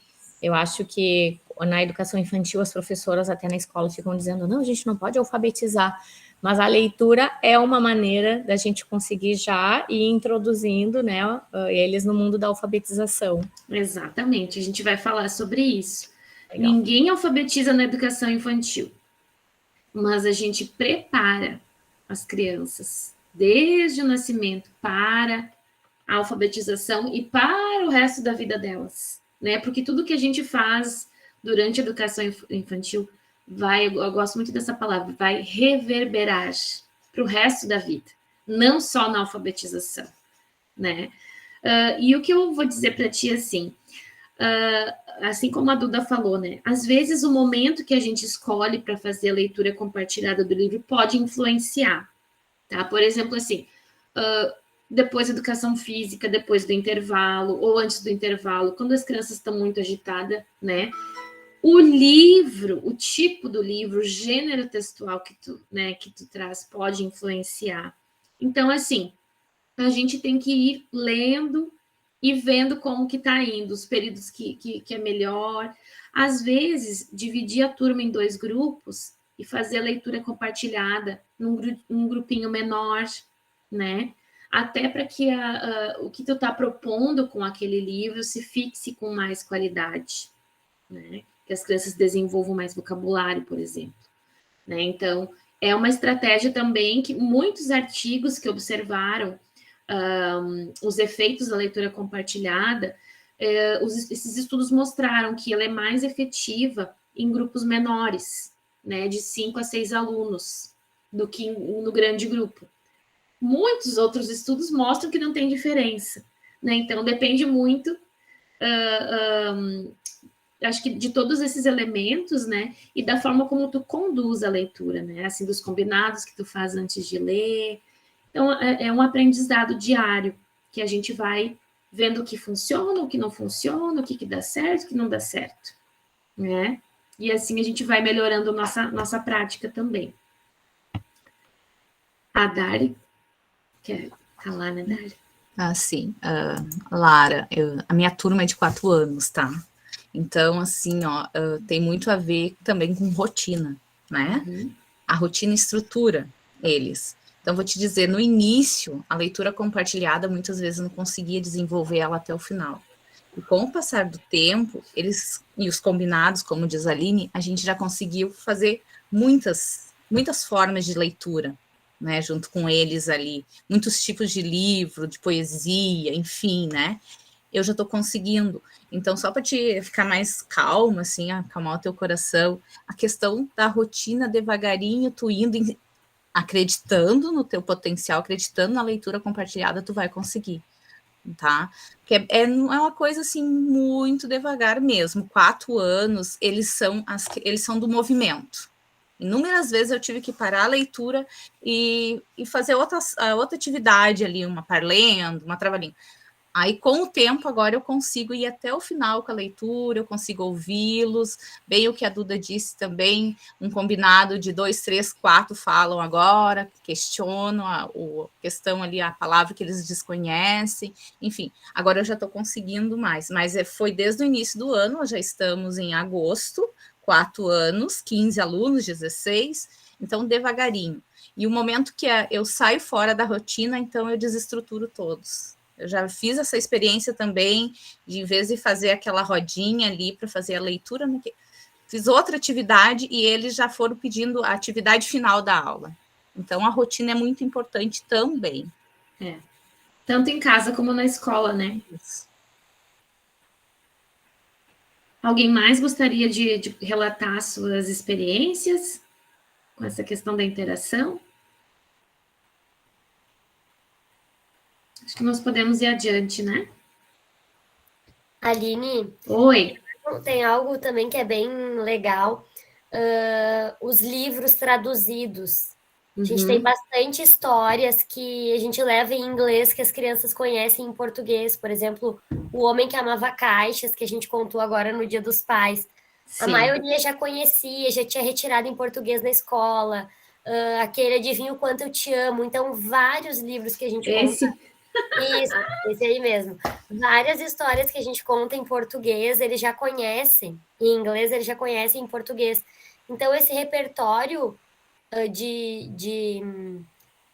Eu acho que na educação infantil as professoras até na escola ficam dizendo, não, a gente não pode alfabetizar, mas a leitura é uma maneira da gente conseguir já ir introduzindo, né, eles no mundo da alfabetização. Exatamente, a gente vai falar sobre isso. Legal. Ninguém alfabetiza na educação infantil, mas a gente prepara as crianças desde o nascimento para a alfabetização e para o resto da vida delas, né? Porque tudo que a gente faz durante a educação infantil eu gosto muito dessa palavra, vai reverberar para o resto da vida, não só na alfabetização, né? E o que eu vou dizer para ti, assim, assim como a Duda falou, né? Às vezes o momento que a gente escolhe para fazer a leitura compartilhada do livro pode influenciar, tá? Por exemplo, assim, depois da educação física, depois do intervalo, ou antes do intervalo, quando as crianças estão muito agitadas, né? O livro, o tipo do livro, o gênero textual que tu traz pode influenciar. Então, assim, a gente tem que ir lendo e vendo como que está indo, os períodos que é melhor. Às vezes, dividir a turma em 2 grupos e fazer a leitura compartilhada num grupinho menor, né? Até para que o que tu está propondo com aquele livro se fixe com mais qualidade, né? Que as crianças desenvolvam mais vocabulário, por exemplo, né? Então, é uma estratégia também que muitos artigos que observaram os efeitos da leitura compartilhada, esses estudos mostraram que ela é mais efetiva em grupos menores, né? De 5 a 6 alunos, do que no grande grupo. Muitos outros estudos mostram que não tem diferença, né? Então, depende muito... acho que de todos esses elementos, né, e da forma como tu conduz a leitura, né, assim, dos combinados que tu faz antes de ler. Então, é um aprendizado diário, que a gente vai vendo o que funciona, o que não funciona, o que dá certo, o que não dá certo, né, e assim a gente vai melhorando nossa prática também. A Dari, quer falar, né, Dari? Sim. Lara, a minha turma é de 4 anos, tá? Então, assim, ó, tem muito a ver também com rotina, né? A rotina estrutura eles. Então, vou te dizer, no início, a leitura compartilhada, muitas vezes, eu não conseguia desenvolver ela até o final. E com o passar do tempo, eles e os combinados, como diz a Aline, a gente já conseguiu fazer muitas formas de leitura, né, junto com eles ali, muitos tipos de livro, de poesia, enfim, né? Eu já estou conseguindo. Então, só para te ficar mais calma, assim, acalmar o teu coração, a questão da rotina devagarinho, tu indo acreditando no teu potencial, acreditando na leitura compartilhada, tu vai conseguir, tá? Porque é uma coisa, assim, muito devagar mesmo. 4 anos, eles são do movimento. Inúmeras vezes eu tive que parar a leitura e fazer outra atividade ali, uma parlendo, uma trabalhinha. Aí, com o tempo, agora eu consigo ir até o final com a leitura, eu consigo ouvi-los, bem o que a Duda disse também, um combinado de 2, 3, 4 falam agora, questionam a questão ali, a palavra que eles desconhecem, enfim, agora eu já estou conseguindo mais, mas foi desde o início do ano, nós já estamos em agosto, 4 anos, 15 alunos, 16, então devagarinho. E o momento que eu saio fora da rotina, então eu desestruturo todos. Eu já fiz essa experiência também, de em vez de fazer aquela rodinha ali para fazer a leitura, né, fiz outra atividade e eles já foram pedindo a atividade final da aula. Então, a rotina é muito importante também. Tanto em casa como na escola, né? Isso. Alguém mais gostaria de relatar suas experiências com essa questão da interação? Acho que nós podemos ir adiante, né? Aline, Oi. tem algo também que é bem legal, os livros traduzidos. A gente tem bastante histórias que a gente leva em inglês que as crianças conhecem em português. Por exemplo, O Homem que Amava Caixas, que a gente contou agora no Dia dos Pais. Sim. A maioria já conhecia, já tinha retirado em português na escola. Aquele Adivinha o Quanto Eu Te Amo. Então, vários livros que a gente conta. Isso, esse aí mesmo. Várias histórias que a gente conta em português, eles já conhecem. Em inglês, eles já conhecem em português. Então, esse repertório de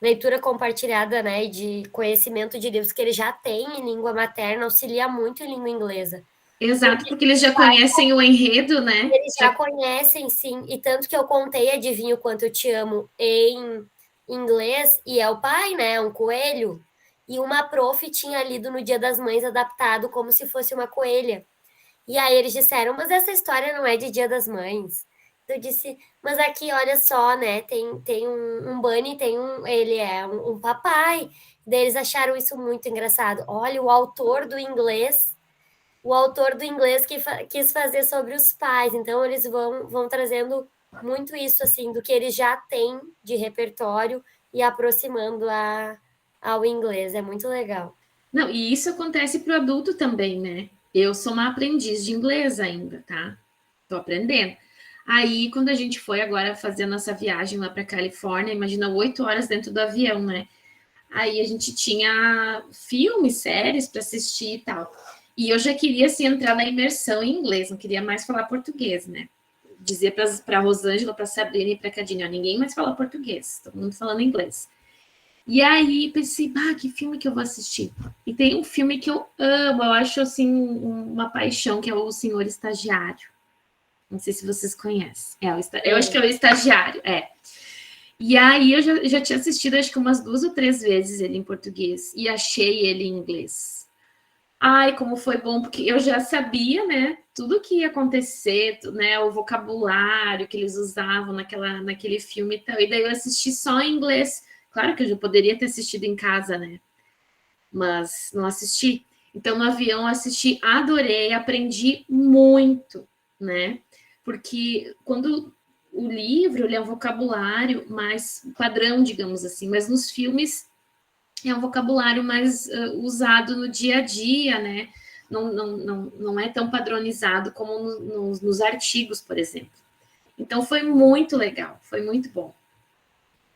leitura compartilhada, né, e de conhecimento de livros que eles já têm em língua materna, auxilia muito em língua inglesa. Exato, porque eles já conhecem o enredo, né? Eles já conhecem, sim. E tanto que eu contei Adivinha o Quanto Eu Te Amo em inglês, e é o pai, né, um coelho, e uma prof tinha lido no Dia das Mães adaptado como se fosse uma coelha. E aí eles disseram, mas essa história não é de Dia das Mães. Eu disse, mas aqui, olha só, né, tem um bunny, ele é um papai. Daí eles acharam isso muito engraçado. Olha, o autor do inglês que quis fazer sobre os pais. Então, eles vão trazendo muito isso, assim, do que eles já têm de repertório e aproximando ao inglês. É muito legal. Não, e isso acontece para o adulto também, né? Eu sou uma aprendiz de inglês ainda, tá? Tô aprendendo. Aí, quando a gente foi agora fazer a nossa viagem lá para Califórnia, imagina 8 horas dentro do avião, né? Aí a gente tinha filmes, séries para assistir e tal. E eu já queria, assim, entrar na imersão em inglês, não queria mais falar português, né? Dizer para a Rosângela, para a Sabrina e para a Cadinha, ó, ninguém mais fala português, todo mundo falando inglês. E aí pensei, que filme que eu vou assistir? E tem um filme que eu amo, eu acho, assim, uma paixão, que é O Senhor Estagiário. Não sei se vocês conhecem. Eu acho que é O Estagiário, E aí eu já tinha assistido, acho que umas 2 ou 3 vezes ele em português, e achei ele em inglês. Ai, como foi bom, porque eu já sabia, né, tudo que ia acontecer, né, o vocabulário que eles usavam naquele filme e tal, e daí eu assisti só em inglês. Claro que eu já poderia ter assistido em casa, né, mas não assisti. Então, no avião, eu assisti, adorei, aprendi muito, né, porque quando o livro, ele é um vocabulário mais padrão, digamos assim, mas nos filmes é um vocabulário mais usado no dia a dia, né? Não é tão padronizado como nos artigos, por exemplo. Então, foi muito legal, foi muito bom.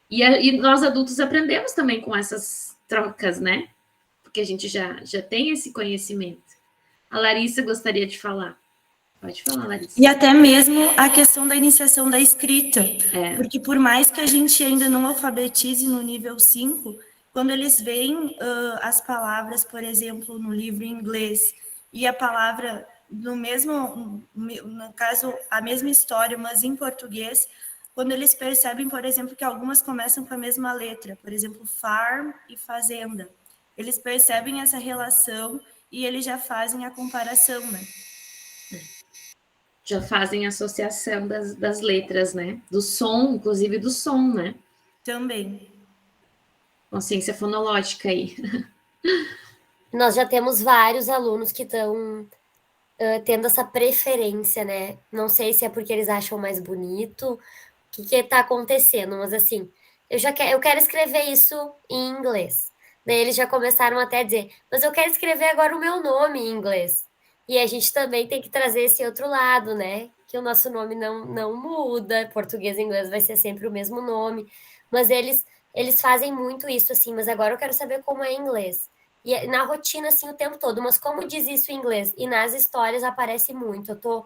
E nós adultos aprendemos também com essas trocas, né? Porque a gente já tem esse conhecimento. A Larissa gostaria de falar. Pode falar, Larissa. E até mesmo a questão da iniciação da escrita. Porque por mais que a gente ainda não alfabetize no nível 5, quando eles veem as palavras, por exemplo, no livro em inglês, e a palavra no caso, a mesma história, mas em português, quando eles percebem, por exemplo, que algumas começam com a mesma letra, por exemplo, farm e fazenda. Eles percebem essa relação e eles já fazem a comparação, né? Já fazem associação das letras, né? Do som, inclusive do som, né? Também. Consciência fonológica aí. Nós já temos vários alunos que estão tendo essa preferência, né? Não sei se é porque eles acham mais bonito, o que está acontecendo, mas assim, eu quero escrever isso em inglês. Daí eles já começaram até a dizer, mas eu quero escrever agora o meu nome em inglês. E a gente também tem que trazer esse outro lado, né? Que o nosso nome não muda, português e inglês vai ser sempre o mesmo nome, mas eles fazem muito isso, assim, mas agora eu quero saber como é em inglês. E na rotina, assim, o tempo todo, mas como diz isso em inglês? E nas histórias aparece muito. Eu tô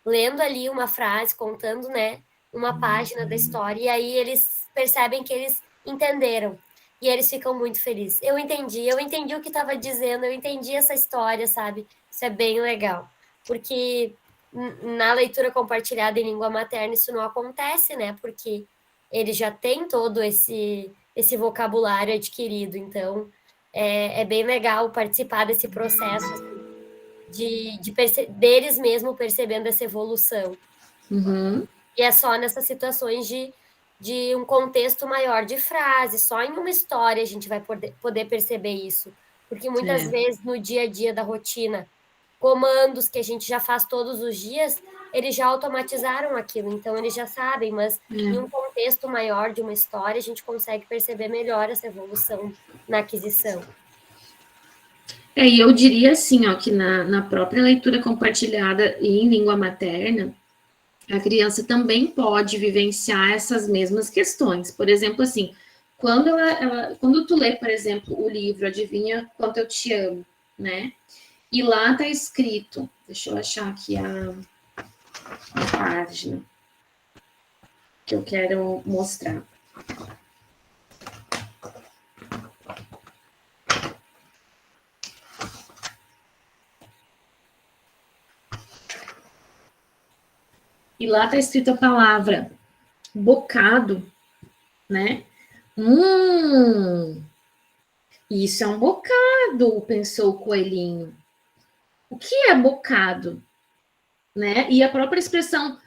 lendo ali uma frase, contando, né, uma página da história, e aí eles percebem que eles entenderam. E eles ficam muito felizes. Eu entendi o que estava dizendo, eu entendi essa história, sabe? Isso é bem legal. Porque na leitura compartilhada em língua materna isso não acontece, né? Porque eles já têm todo esse vocabulário adquirido. Então, é bem legal participar desse processo deles mesmo percebendo essa evolução. Uhum. E é só nessas situações de um contexto maior de frase, só em uma história a gente vai poder perceber isso. Porque muitas vezes no dia a dia da rotina, comandos que a gente já faz todos os dias, eles já automatizaram aquilo, então eles já sabem, mas em um contexto maior de uma história, a gente consegue perceber melhor essa evolução na aquisição. E eu diria assim, ó, que na própria leitura compartilhada em língua materna, a criança também pode vivenciar essas mesmas questões. Por exemplo, assim, quando tu lê, por exemplo, o livro Adivinha Quanto Eu Te Amo, né? E lá tá escrito, deixa eu achar aqui a página que eu quero mostrar. E lá tá escrito a palavra bocado, né? Isso é um bocado, pensou o coelhinho. O que é bocado? Né? E a própria expressão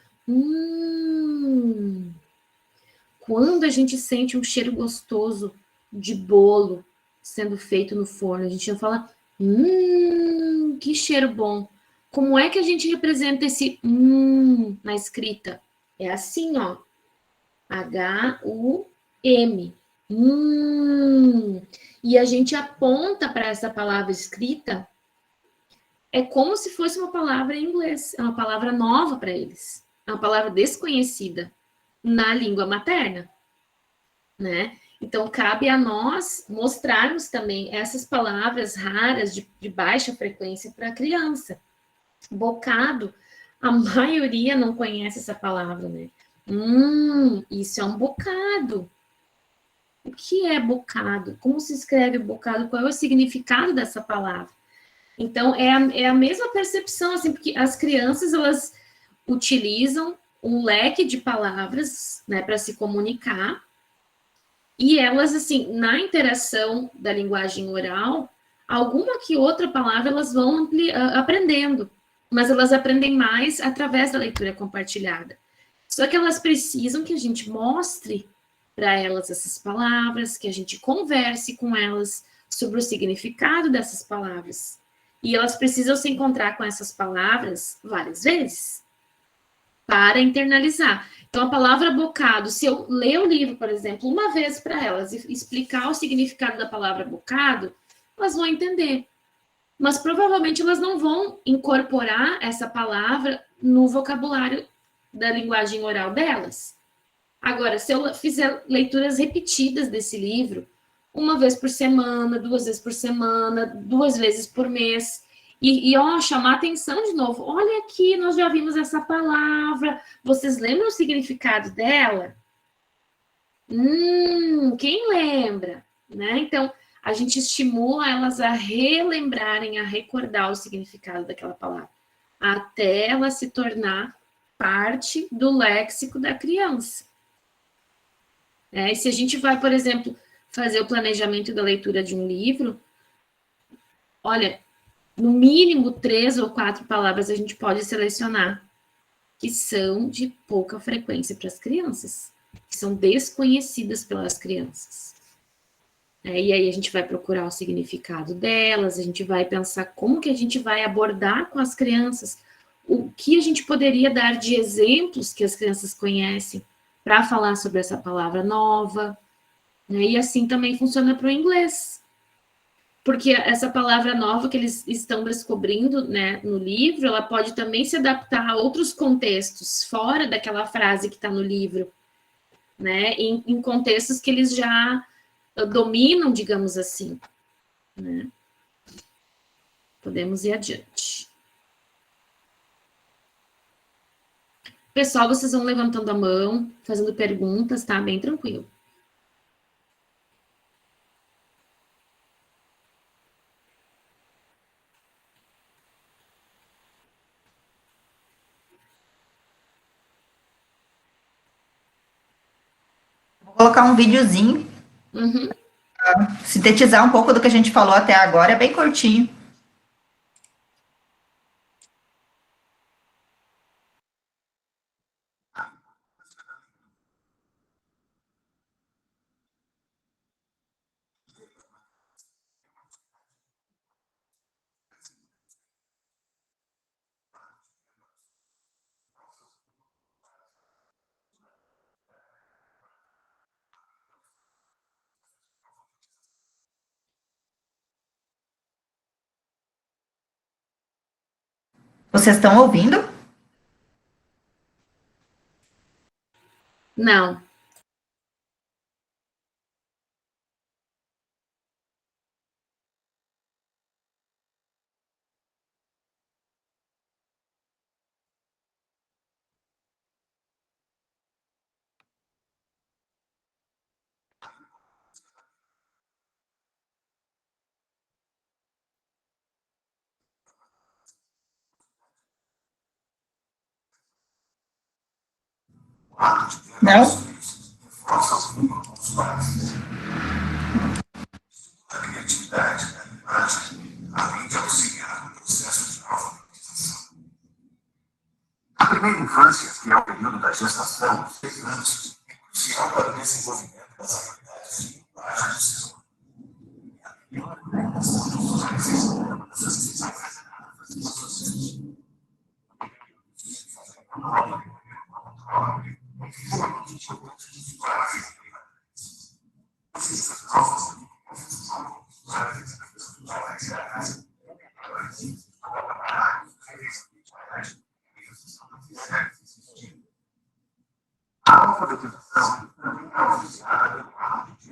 quando a gente sente um cheiro gostoso de bolo sendo feito no forno, a gente fala que cheiro bom. Como é que a gente representa esse na escrita? É assim, ó. H-U-M. E a gente aponta para essa palavra escrita, é como se fosse uma palavra em inglês, é uma palavra nova para eles, é uma palavra desconhecida na língua materna, né? Então, cabe a nós mostrarmos também essas palavras raras de baixa frequência para a criança. Bocado, a maioria não conhece essa palavra, né? Isso é um bocado. O que é bocado? Como se escreve bocado? Qual é o significado dessa palavra? Então, é a mesma percepção, assim, porque as crianças, elas utilizam um leque de palavras, né, para se comunicar, e elas, assim, na interação da linguagem oral, alguma que outra palavra elas vão aprendendo, mas elas aprendem mais através da leitura compartilhada. Só que elas precisam que a gente mostre para elas essas palavras, que a gente converse com elas sobre o significado dessas palavras. E elas precisam se encontrar com essas palavras várias vezes para internalizar. Então, a palavra bocado, se eu ler o livro, por exemplo, uma vez para elas e explicar o significado da palavra bocado, elas vão entender. Mas provavelmente elas não vão incorporar essa palavra no vocabulário da linguagem oral delas. Agora, se eu fizer leituras repetidas desse livro, uma vez por semana, 2 vezes por semana, 2 vezes por mês, e chamar atenção de novo. Olha aqui, nós já vimos essa palavra. Vocês lembram o significado dela? Quem lembra? Né? Então, a gente estimula elas a relembrarem, a recordar o significado daquela palavra, até ela se tornar parte do léxico da criança. E se a gente vai, por exemplo, fazer o planejamento da leitura de um livro, olha, no mínimo 3 ou 4 palavras a gente pode selecionar que são de pouca frequência para as crianças, que são desconhecidas pelas crianças. E aí a gente vai procurar o significado delas, a gente vai pensar como que a gente vai abordar com as crianças, o que a gente poderia dar de exemplos que as crianças conhecem para falar sobre essa palavra nova. E assim também funciona para o inglês. Porque essa palavra nova que eles estão descobrindo, né, no livro, ela pode também se adaptar a outros contextos, fora daquela frase que está no livro, né, em contextos que eles já dominam, digamos assim, né. Podemos ir adiante. Pessoal, vocês vão levantando a mão, fazendo perguntas, tá? Bem tranquilo. Vou colocar um videozinho, sintetizar um pouco do que a gente falou até agora, é bem curtinho. Vocês estão ouvindo? Não. Não? A primeira infância, que é o período da gestação, 6 anos, é crucial para o desenvolvimento das habilidades de linguagem do ser humano. A alfabetização também é auxiliada no ato de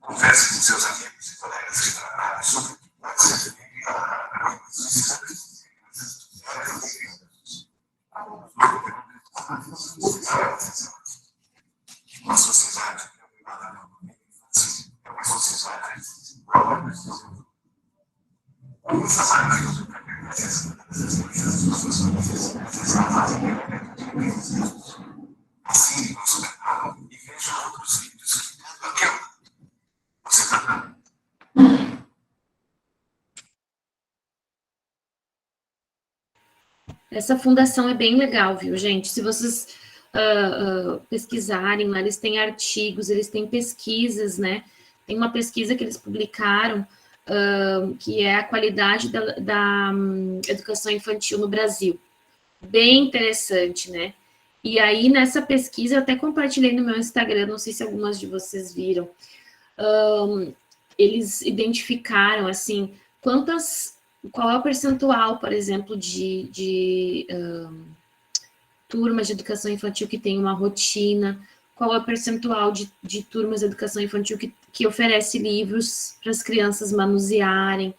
Converse com seus amigos e colegas de trabalho sobre uma sociedade é uma sociedade Assim, no supermercado e veja outros vídeos que aquela. Você está. Essa fundação é bem legal, viu, gente? Se vocês pesquisarem lá, eles têm artigos, eles têm pesquisas, né? Tem uma pesquisa que eles publicaram, que é a qualidade da educação infantil no Brasil. Bem interessante, né? E aí, nessa pesquisa, eu até compartilhei no meu Instagram, não sei se algumas de vocês viram, eles identificaram, assim, qual é o percentual, por exemplo, de turmas de educação infantil que tem uma rotina, qual é o percentual de turmas de educação infantil que oferece livros para as crianças manusearem,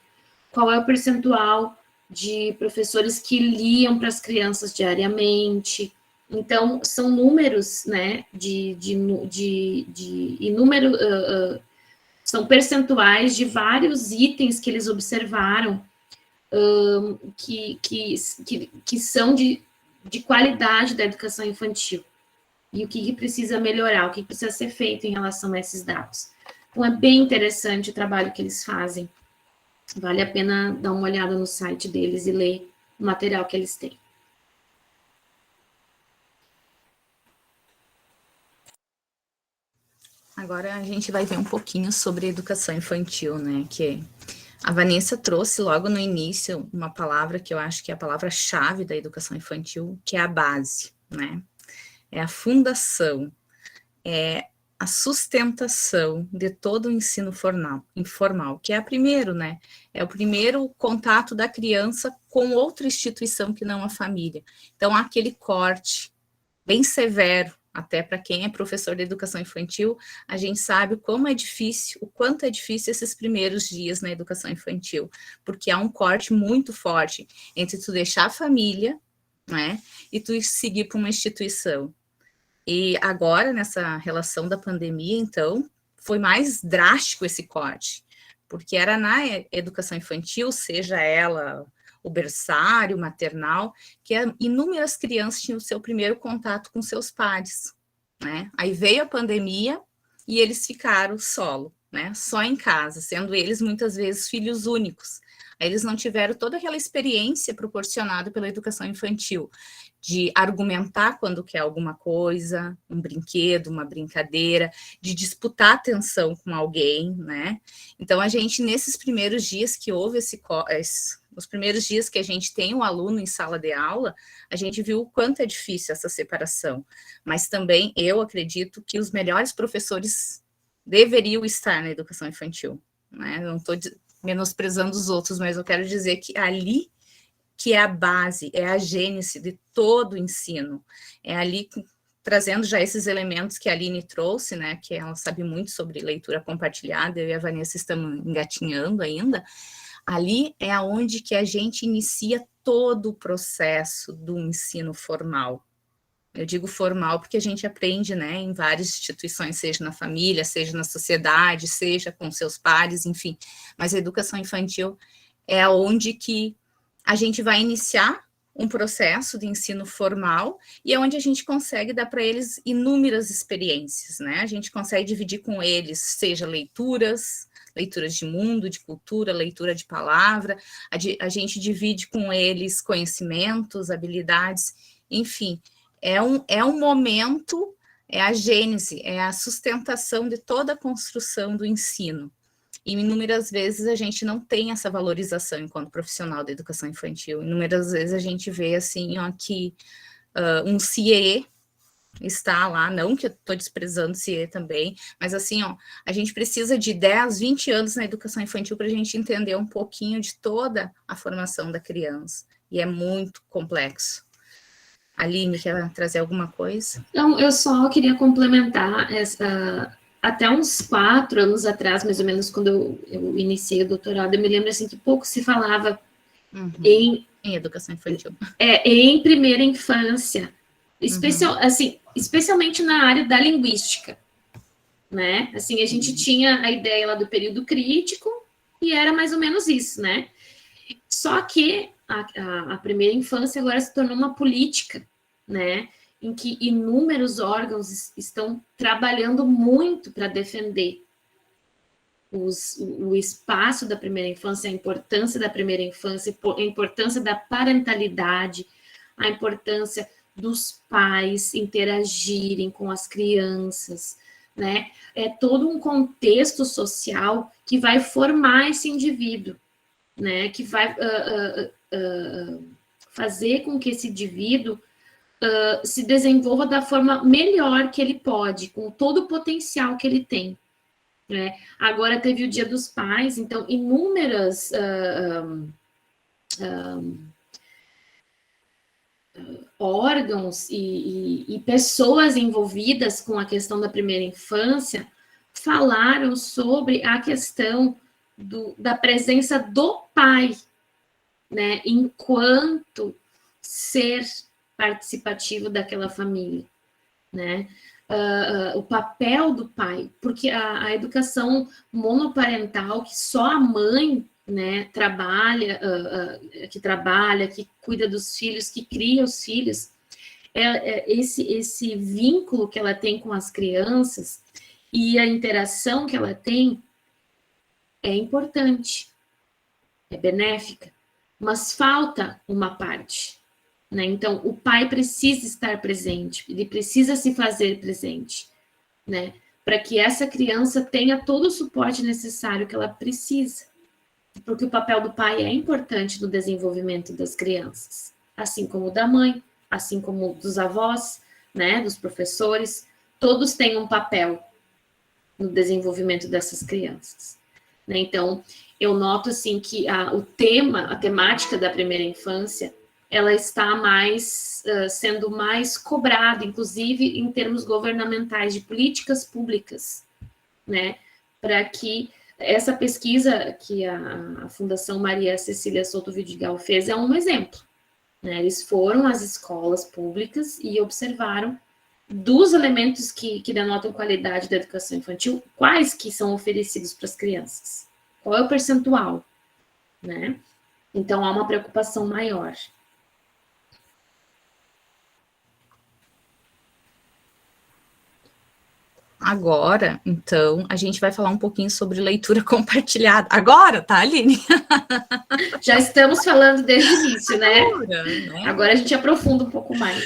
qual é o percentual de professores que liam para as crianças diariamente. Então, são números, né, são percentuais de vários itens que eles observaram que são de qualidade da educação infantil. E o que precisa melhorar, o que precisa ser feito em relação a esses dados. Então, é bem interessante o trabalho que eles fazem. Vale a pena dar uma olhada no site deles e ler o material que eles têm. Agora a gente vai ver um pouquinho sobre educação infantil, né? Que a Vanessa trouxe logo no início uma palavra que eu acho que é a palavra-chave da educação infantil, que é a base, né? É a fundação, é a sustentação de todo o ensino informal, que é primeiro, né? É o primeiro contato da criança com outra instituição que não a família. Então, há aquele corte bem severo, até para quem é professor de educação infantil, a gente sabe como é difícil, o quanto é difícil esses primeiros dias na educação infantil, porque há um corte muito forte entre tu deixar a família, né, e tu seguir para uma instituição. E agora, nessa relação da pandemia, então, foi mais drástico esse corte, porque era na educação infantil, seja ela o berçário, maternal, que inúmeras crianças tinham o seu primeiro contato com seus pares, né? Aí veio a pandemia e eles ficaram solo, né? Só em casa, sendo eles muitas vezes filhos únicos. Aí eles não tiveram toda aquela experiência proporcionada pela educação infantil, de argumentar quando quer alguma coisa, um brinquedo, uma brincadeira, de disputar atenção com alguém, né? Então, a gente, nesses primeiros dias que houve os primeiros dias que a gente tem um aluno em sala de aula, a gente viu o quanto é difícil essa separação. Mas também eu acredito que os melhores professores deveriam estar na educação infantil, né? Não estou menosprezando os outros, mas eu quero dizer que ali que é a base, é a gênese de todo o ensino. É ali trazendo já esses elementos que a Aline trouxe, né, que ela sabe muito sobre leitura compartilhada, eu e a Vanessa estamos engatinhando ainda. Ali é aonde que a gente inicia todo o processo do ensino formal. Eu digo formal porque a gente aprende, né, em várias instituições, seja na família, seja na sociedade, seja com seus pares, enfim. Mas a educação infantil é onde que a gente vai iniciar um processo de ensino formal e é onde a gente consegue dar para eles inúmeras experiências, né? A gente consegue dividir com eles, seja leituras de mundo, de cultura, leitura de palavra, a gente divide com eles conhecimentos, habilidades, enfim, é um momento, é a gênese, é a sustentação de toda a construção do ensino. E inúmeras vezes a gente não tem essa valorização enquanto profissional da educação infantil. Inúmeras vezes a gente vê assim, ó, que um CIE está lá, não que eu estou desprezando o CIE também, mas assim, ó, a gente precisa de 10, 20 anos na educação infantil para a gente entender um pouquinho de toda a formação da criança. E é muito complexo. Aline, quer trazer alguma coisa? Não, eu só queria complementar até uns 4 anos atrás, mais ou menos, quando eu iniciei o doutorado, eu me lembro assim que pouco se falava em educação infantil. Em primeira infância, especialmente na área da linguística, né? Assim, a gente tinha a ideia lá do período crítico e era mais ou menos isso, né? Só que a primeira infância agora se tornou uma política, né? Em que inúmeros órgãos estão trabalhando muito para defender o espaço da primeira infância, a importância da primeira infância, a importância da parentalidade, a importância dos pais interagirem com as crianças, né? É todo um contexto social que vai formar esse indivíduo, né? Que vai fazer com que esse indivíduo se desenvolva da forma melhor que ele pode, com todo o potencial que ele tem. Né? Agora teve o Dia dos Pais, então inúmeras órgãos e pessoas envolvidas com a questão da primeira infância falaram sobre a questão da presença do pai, né, enquanto ser participativo daquela família, né? O papel do pai, porque a educação monoparental, que só a mãe, né, trabalha, que cuida dos filhos, que cria os filhos, esse vínculo que ela tem com as crianças e a interação que ela tem é importante, é benéfica, mas falta uma parte. Né? Então, o pai precisa estar presente, ele precisa se fazer presente, né? Para que essa criança tenha todo o suporte necessário que ela precisa. Porque o papel do pai é importante no desenvolvimento das crianças, assim como o da mãe, assim como dos avós, né? Dos professores, todos têm um papel no desenvolvimento dessas crianças. Né? Então, eu noto assim que a temática da primeira infância, ela está sendo mais cobrada, inclusive em termos governamentais, de políticas públicas, né? Para que essa pesquisa que a Fundação Maria Cecília Souto Vidigal fez é um exemplo. Né? Eles foram às escolas públicas e observaram dos elementos que denotam qualidade da educação infantil, quais que são oferecidos para as crianças. Qual é o percentual? Né? Então, há uma preocupação maior. Agora, então, a gente vai falar um pouquinho sobre leitura compartilhada. Agora, tá, Aline? Já estamos falando desde o início, né? Né? Agora a gente aprofunda um pouco mais.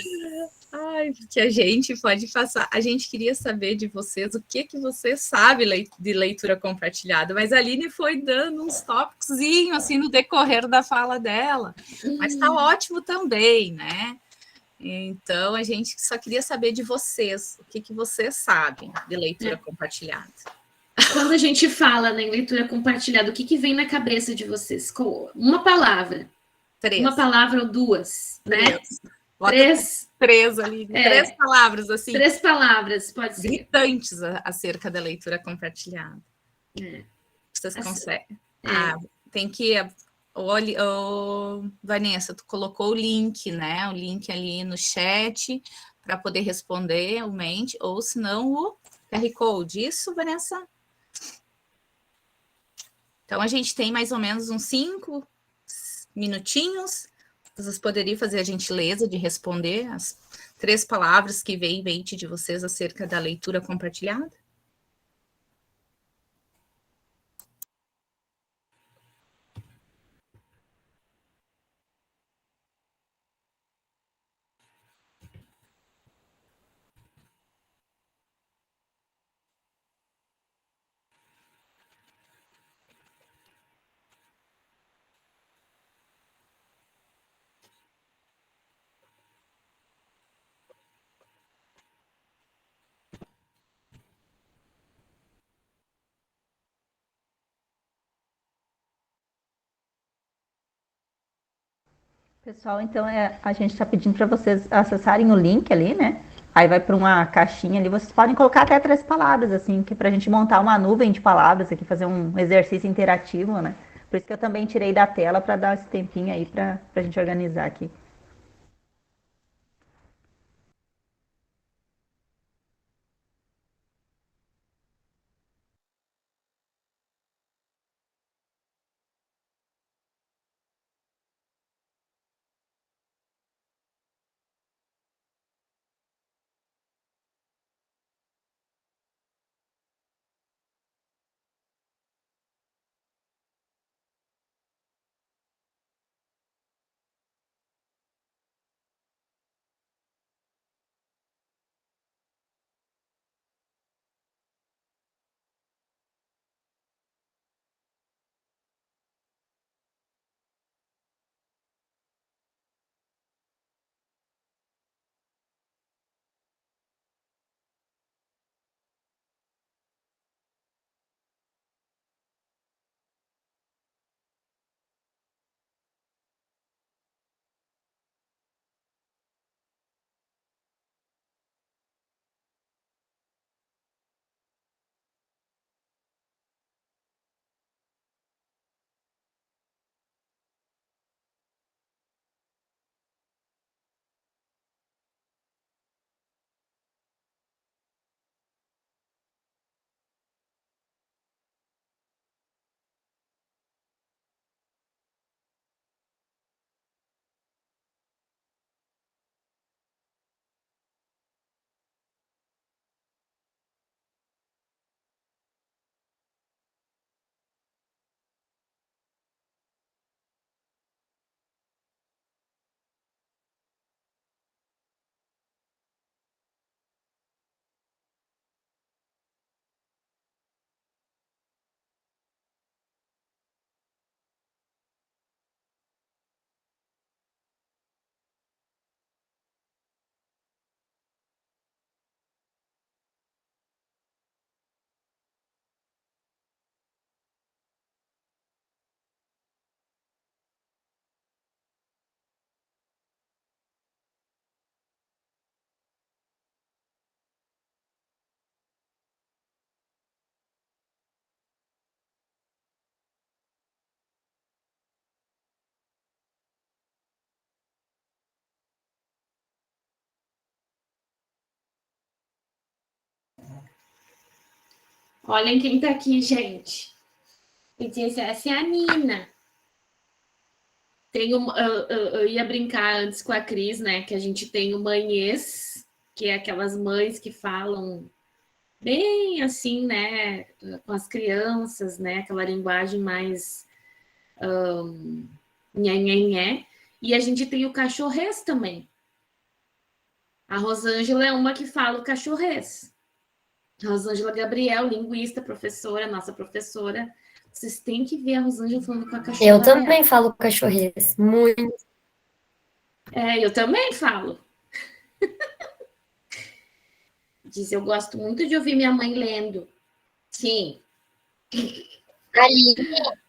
Ai, porque a gente pode passar. A gente queria saber de vocês o que você sabe de leitura compartilhada, mas a Aline foi dando uns tópicos assim no decorrer da fala dela. Mas tá ótimo também, né? Então, a gente só queria saber de vocês, o que vocês sabem de leitura compartilhada. Quando a gente fala em leitura compartilhada, o que vem na cabeça de vocês? Uma palavra. 3. Uma palavra ou duas, 3. né? 3. 3 ali, 3 palavras, assim. 3 palavras, pode ser. Gritantes acerca da leitura compartilhada. Vocês conseguem. Tem que... Vanessa, tu colocou o link, né? O link ali no chat para poder responder realmente, ou se não, o QR Code. Isso, Vanessa? Então, a gente tem mais ou menos uns 5 minutinhos. Vocês poderiam fazer a gentileza de responder as 3 palavras que vem em mente de vocês acerca da leitura compartilhada? Pessoal, então a gente está pedindo para vocês acessarem o link ali, né? Aí vai para uma caixinha ali, vocês podem colocar até 3 palavras, assim, que para a gente montar uma nuvem de palavras aqui, fazer um exercício interativo, né? Por isso que eu também tirei da tela para dar esse tempinho aí para a gente organizar aqui. Olhem quem tá aqui, gente. Essa é a Nina. Eu ia brincar antes com a Cris, né? Que a gente tem o mães, que é aquelas mães que falam bem assim, né? Com as crianças, né? Aquela linguagem mais nhe. E a gente tem o cachorrês também. A Rosângela é uma que fala o cachorrês. A Rosângela Gabriel, linguista, professora, nossa professora. Vocês têm que ver a Rosângela falando com a cachorra. Eu também falo cachorrês, muito. Eu também falo. Diz, eu gosto muito de ouvir minha mãe lendo. Sim. Ali,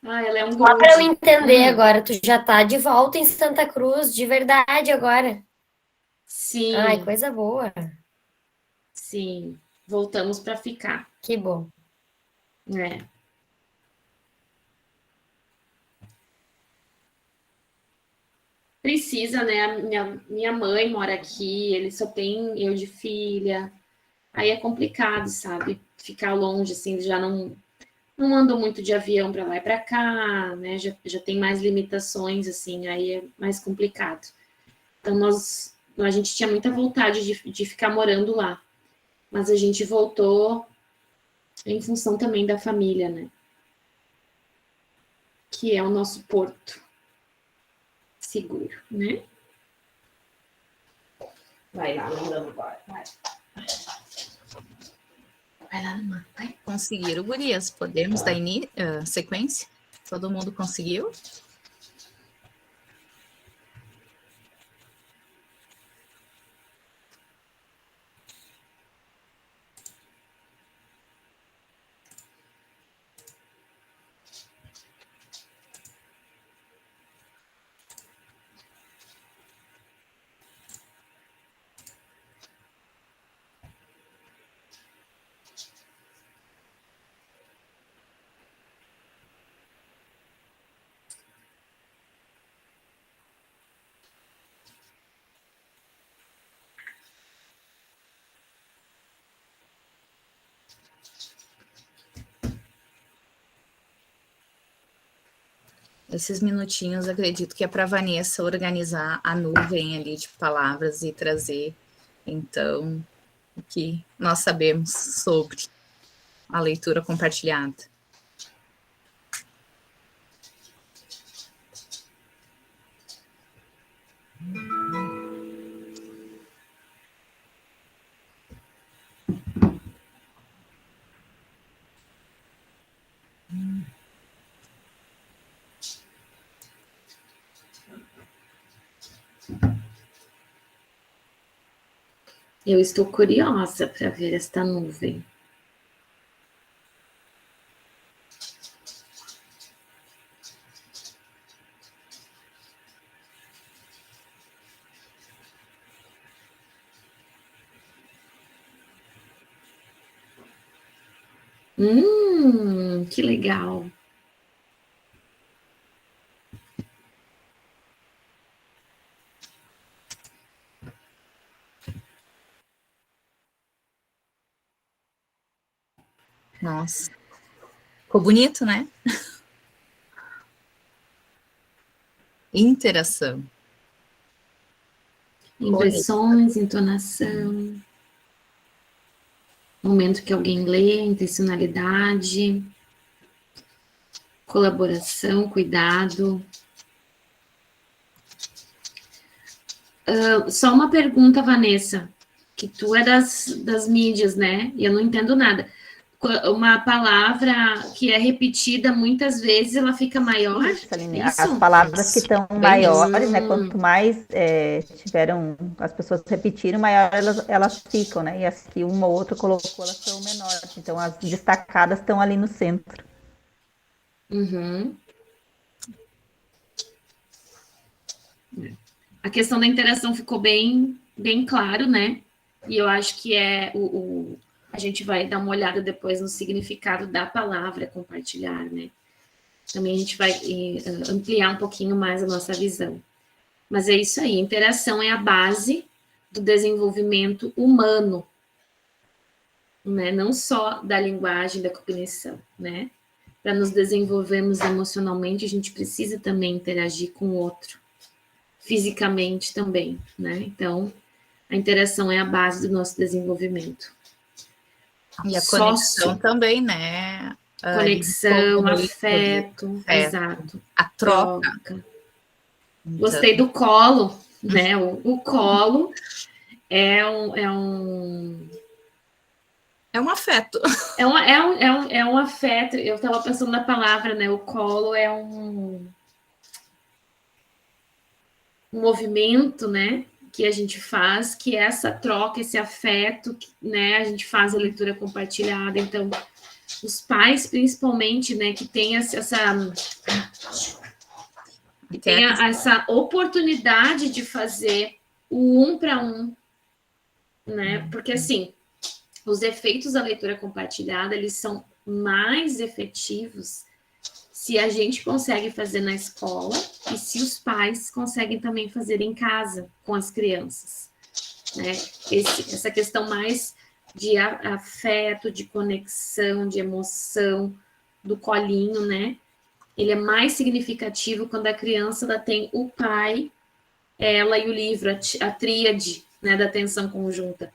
Ela é um só para eu entender agora, tu já tá de volta em Santa Cruz, de verdade agora. Sim. Ai, coisa boa. Sim. Voltamos para ficar. Que bom. Precisa, né? Minha mãe mora aqui, ele só tem eu de filha. Aí é complicado, sabe? Ficar longe, assim, já não ando muito de avião para lá e para cá, né? Já tem mais limitações, assim, aí é mais complicado. Então, a gente tinha muita vontade de ficar morando lá. Mas a gente voltou em função também da família, né? Que é o nosso porto seguro, né? Vai lá, mandando embora. Vai lá, mano. Vai. Conseguiram, gurias. Podemos dar sequência? Todo mundo conseguiu? Esses minutinhos, acredito que é para a Vanessa organizar a nuvem ali de palavras e trazer, então, o que nós sabemos sobre a leitura compartilhada. Eu estou curiosa para ver esta nuvem. Que legal. Nossa. Ficou bonito, né? Interação. Impressões, entonação. Momento que alguém lê, intencionalidade. Colaboração, cuidado. Só uma pergunta, Vanessa, que tu é das mídias, né? E eu não entendo nada. Uma palavra que é repetida muitas vezes, ela fica maior? Isso, Aline. As palavras que estão maiores, né? Quanto mais tiveram, as pessoas repetiram, maior elas ficam, né? E as que uma ou outra colocou, elas são menores. Então, as destacadas estão ali no centro. A questão da interação ficou bem claro, né? E eu acho que a gente vai dar uma olhada depois no significado da palavra compartilhar, né? Também a gente vai ampliar um pouquinho mais a nossa visão. Mas é isso aí, interação é a base do desenvolvimento humano. né? Não só da linguagem, da cognição, né? Para nos desenvolvermos emocionalmente, a gente precisa também interagir com o outro, fisicamente também, né? Então, a interação é a base do nosso desenvolvimento. E a conexão também, né? Conexão, afeto, exato. A troca. Então, gostei do colo, né? O colo é um afeto. É um afeto. Eu estava pensando na palavra, né? O colo é um movimento, né? Que a gente faz, que é essa troca, esse afeto, né? A gente faz a leitura compartilhada. Então, os pais, principalmente, né? Que tem essa oportunidade de fazer o 1 para 1, né? Porque, assim, os efeitos da leitura compartilhada, eles são mais efetivos se a gente consegue fazer na escola e se os pais conseguem também fazer em casa com as crianças, né? Essa questão mais de afeto, de conexão, de emoção, do colinho, né? Ele é mais significativo quando a criança ela tem o pai, ela e o livro, a tríade, né, da atenção conjunta.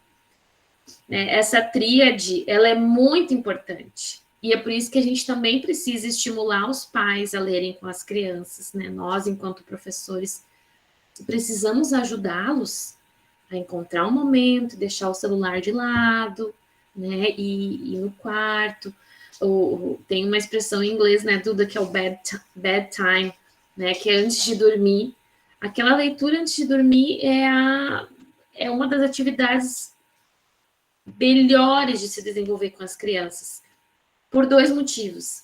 Essa tríade, ela é muito importante. E é por isso que a gente também precisa estimular os pais a lerem com as crianças, né? Nós, enquanto professores, precisamos ajudá-los a encontrar um momento, deixar o celular de lado, né? E ir no quarto. Tem uma expressão em inglês, né, Duda, que é o bedtime, né? Que é antes de dormir. Aquela leitura antes de dormir é uma das atividades melhores de se desenvolver com as crianças, por 2 motivos.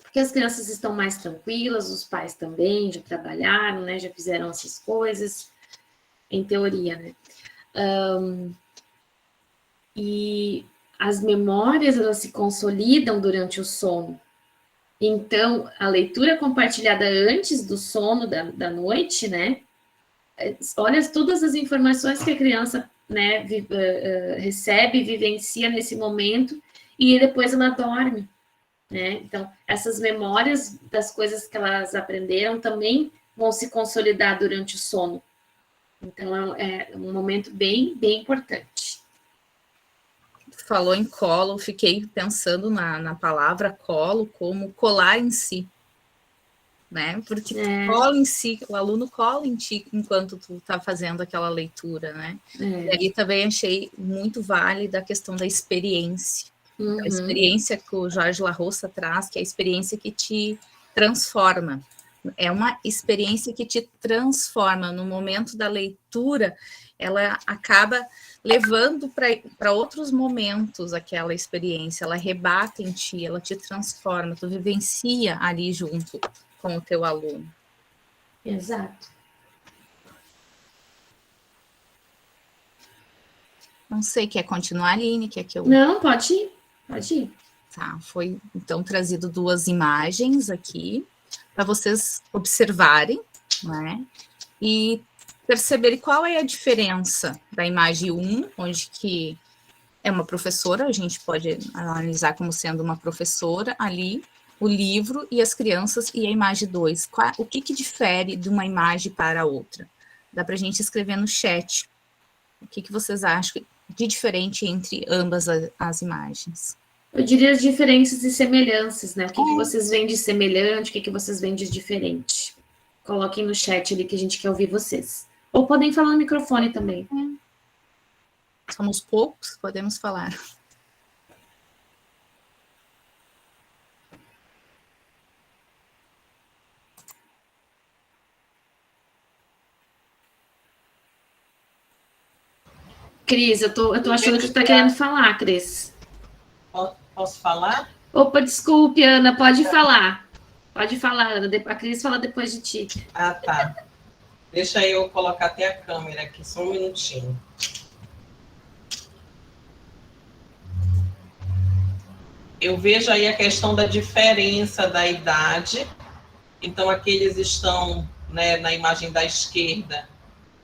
Porque as crianças estão mais tranquilas, os pais também já trabalharam, né, já fizeram essas coisas, em teoria, né? E as memórias, elas se consolidam durante o sono. Então, a leitura compartilhada antes do sono da noite, né? Olha todas as informações que a criança, né, recebe, vivencia nesse momento, e depois ela dorme, né? Então, essas memórias das coisas que elas aprenderam também vão se consolidar durante o sono. Então, é um momento bem, bem importante. Falou em colo, fiquei pensando na palavra colo como colar em si, né? Porque cola em si, o aluno cola em ti enquanto tu está fazendo aquela leitura, né? E aí também achei muito válida a questão da experiência. A experiência que o Jorge La Roça traz, que é a experiência que te transforma. É uma experiência que te transforma. No momento da leitura, ela acaba levando para outros momentos aquela experiência, ela rebate em ti, ela te transforma, tu vivencia ali junto com o teu aluno. Exato. Não sei, quer continuar, Aline? Quer que eu... Não, pode ir. Pode ir. Tá, foi então trazido 2 imagens aqui para vocês observarem, né? E perceberem qual é a diferença da imagem 1, onde que é uma professora, a gente pode analisar como sendo uma professora ali, o livro e as crianças, e a imagem 2. O que difere de uma imagem para a outra? Dá para a gente escrever no chat. O que vocês acham de diferente entre ambas as imagens? Eu diria as diferenças e semelhanças, né? O que vocês veem de semelhante, o que vocês veem de diferente. Coloquem no chat ali que a gente quer ouvir vocês. Ou podem falar no microfone também. Somos poucos, podemos falar. Cris, eu tô achando que tu tá querendo falar, Cris. Posso falar? Opa, desculpe, Ana, pode falar. Pode falar, Ana. A Cris fala depois de ti. Ah, tá. Deixa eu colocar até a câmera aqui, só um minutinho. Eu vejo aí a questão da diferença da idade. Então, aqueles estão, né, na imagem da esquerda,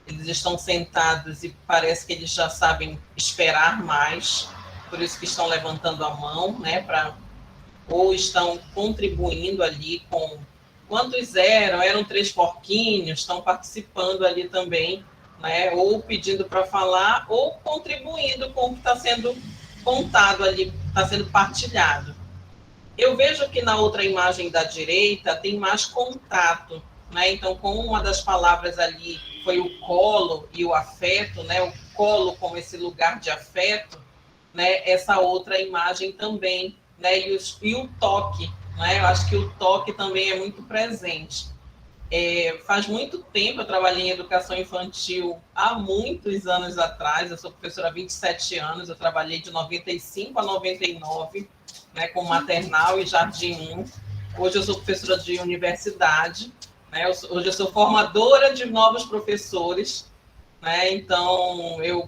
eles estão sentados e parece que eles já sabem esperar mais. por isso que estão levantando a mão, né, ou estão contribuindo ali com quantos eram 3 porquinhos, estão participando ali também, né, ou pedindo para falar, ou contribuindo com o que está sendo contado ali, está sendo partilhado. Eu vejo que na outra imagem da direita tem mais contato, né? Então, com uma das palavras ali foi o colo e o afeto, né? O colo como esse lugar de afeto, né? Essa outra imagem também, né? E o toque, né? Eu acho que o toque também é muito presente. Faz muito tempo, eu trabalhei em educação infantil há muitos anos atrás, eu sou professora há 27 anos, eu trabalhei de 95 a 99, né, com maternal e jardim 1. Hoje eu sou professora de universidade, né, hoje eu sou formadora de novos professores, né, então eu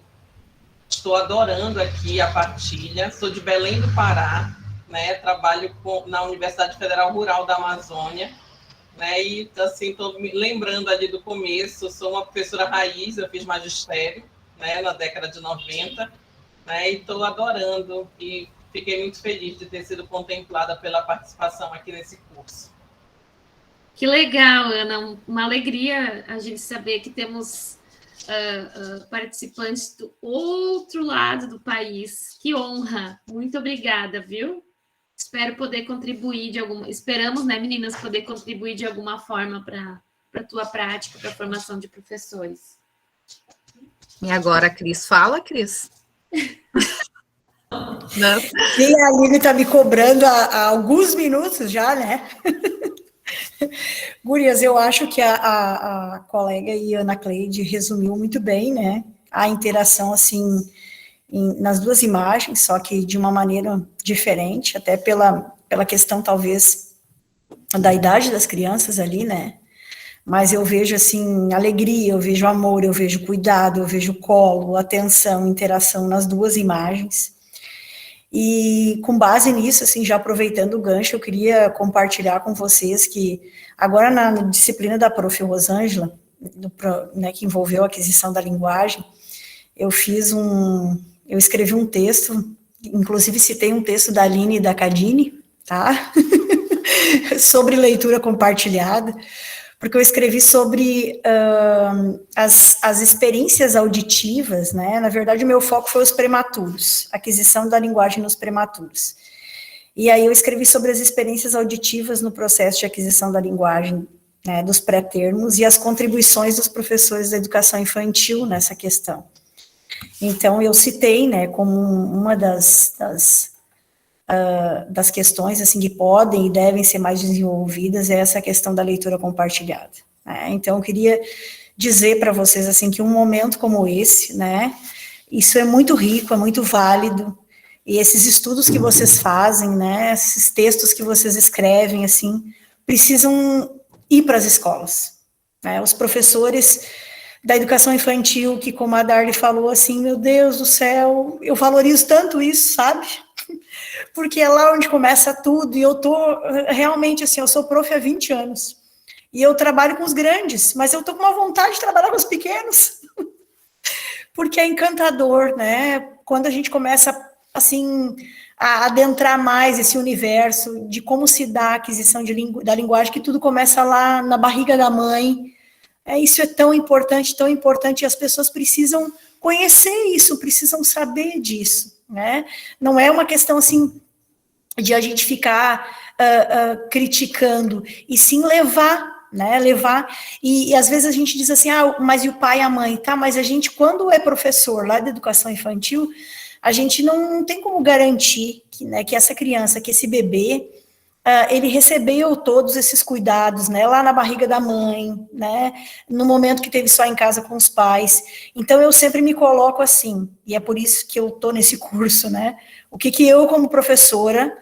estou adorando aqui a partilha, sou de Belém do Pará, né, trabalho na Universidade Federal Rural da Amazônia, né, e assim, estou me lembrando ali do começo, sou uma professora raiz, eu fiz magistério, né, na década de 90, né, e estou adorando e fiquei muito feliz de ter sido contemplada pela participação aqui nesse curso. Que legal, Ana, uma alegria a gente saber que temos participantes do outro lado do país, que honra, muito obrigada, viu? Espero poder contribuir esperamos, né, meninas, poder contribuir de alguma forma para a tua prática, para a formação de professores. E agora a Cris fala, Cris. Não. Sim, a Aline está me cobrando há alguns minutos já, né? Gurias, eu acho que a colega Ana Cleide resumiu muito bem, né? A interação, assim, nas duas imagens, só que de uma maneira diferente, até pela questão, talvez, da idade das crianças ali, né? Mas eu vejo, assim, alegria, eu vejo amor, eu vejo cuidado, eu vejo colo, atenção, interação nas duas imagens. E com base nisso, assim, já aproveitando o gancho, eu queria compartilhar com vocês que agora na disciplina da Prof. Rosângela, né, que envolveu a aquisição da linguagem, eu escrevi um texto, inclusive citei um texto da Aline e da Cadine, tá? Sobre leitura compartilhada, porque eu escrevi sobre as experiências auditivas, né? Na verdade, o meu foco foi os prematuros, aquisição da linguagem nos prematuros. E aí eu escrevi sobre as experiências auditivas no processo de aquisição da linguagem, né, dos pré-termos e as contribuições dos professores da educação infantil nessa questão. Então, eu citei, né, como uma das questões, assim, que podem e devem ser mais desenvolvidas, é essa questão da leitura compartilhada, né? Então, eu queria dizer para vocês, assim, que um momento como esse, né, isso é muito rico, é muito válido, e esses estudos que vocês fazem, né, esses textos que vocês escrevem, assim, precisam ir para as escolas, né? Os professores da educação infantil, que como a Darly falou, assim, meu Deus do céu, eu valorizo tanto isso, sabe? Porque é lá onde começa tudo, e eu tô realmente, assim, eu sou prof há 20 anos, e eu trabalho com os grandes, mas eu tô com uma vontade de trabalhar com os pequenos, porque é encantador, né? Quando a gente começa, assim, a adentrar mais esse universo de como se dá a aquisição da linguagem, que tudo começa lá na barriga da mãe. Isso é tão importante, e as pessoas precisam conhecer isso, precisam saber disso, né? Não é uma questão, assim, de a gente ficar criticando, e sim levar, né? E às vezes a gente diz assim, mas e o pai e a mãe? Tá, mas a gente, quando é professor lá da educação infantil, a gente não tem como garantir que, né, que essa criança, que esse bebê, ele recebeu todos esses cuidados, né, lá na barriga da mãe, né, no momento que teve só em casa com os pais. Então, eu sempre me coloco assim, e é por isso que eu estou nesse curso, né, o que eu, como professora,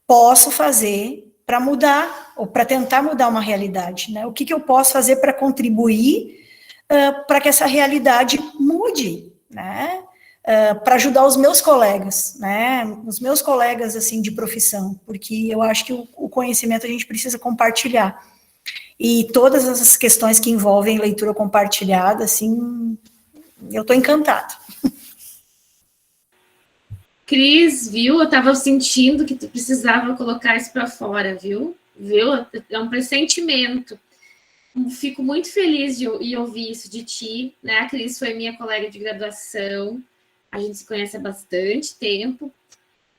posso fazer para mudar, ou para tentar mudar uma realidade, né, o que eu posso fazer para contribuir para que essa realidade mude, né, para ajudar os meus colegas, né, os meus colegas, assim, de profissão, porque eu acho que o conhecimento a gente precisa compartilhar, e todas as questões que envolvem leitura compartilhada, assim, eu estou encantada. Cris, viu? Eu estava sentindo que tu precisava colocar isso para fora, viu? É um pressentimento. Fico muito feliz de ouvir isso de ti, né? A Cris foi minha colega de graduação, a gente se conhece há bastante tempo,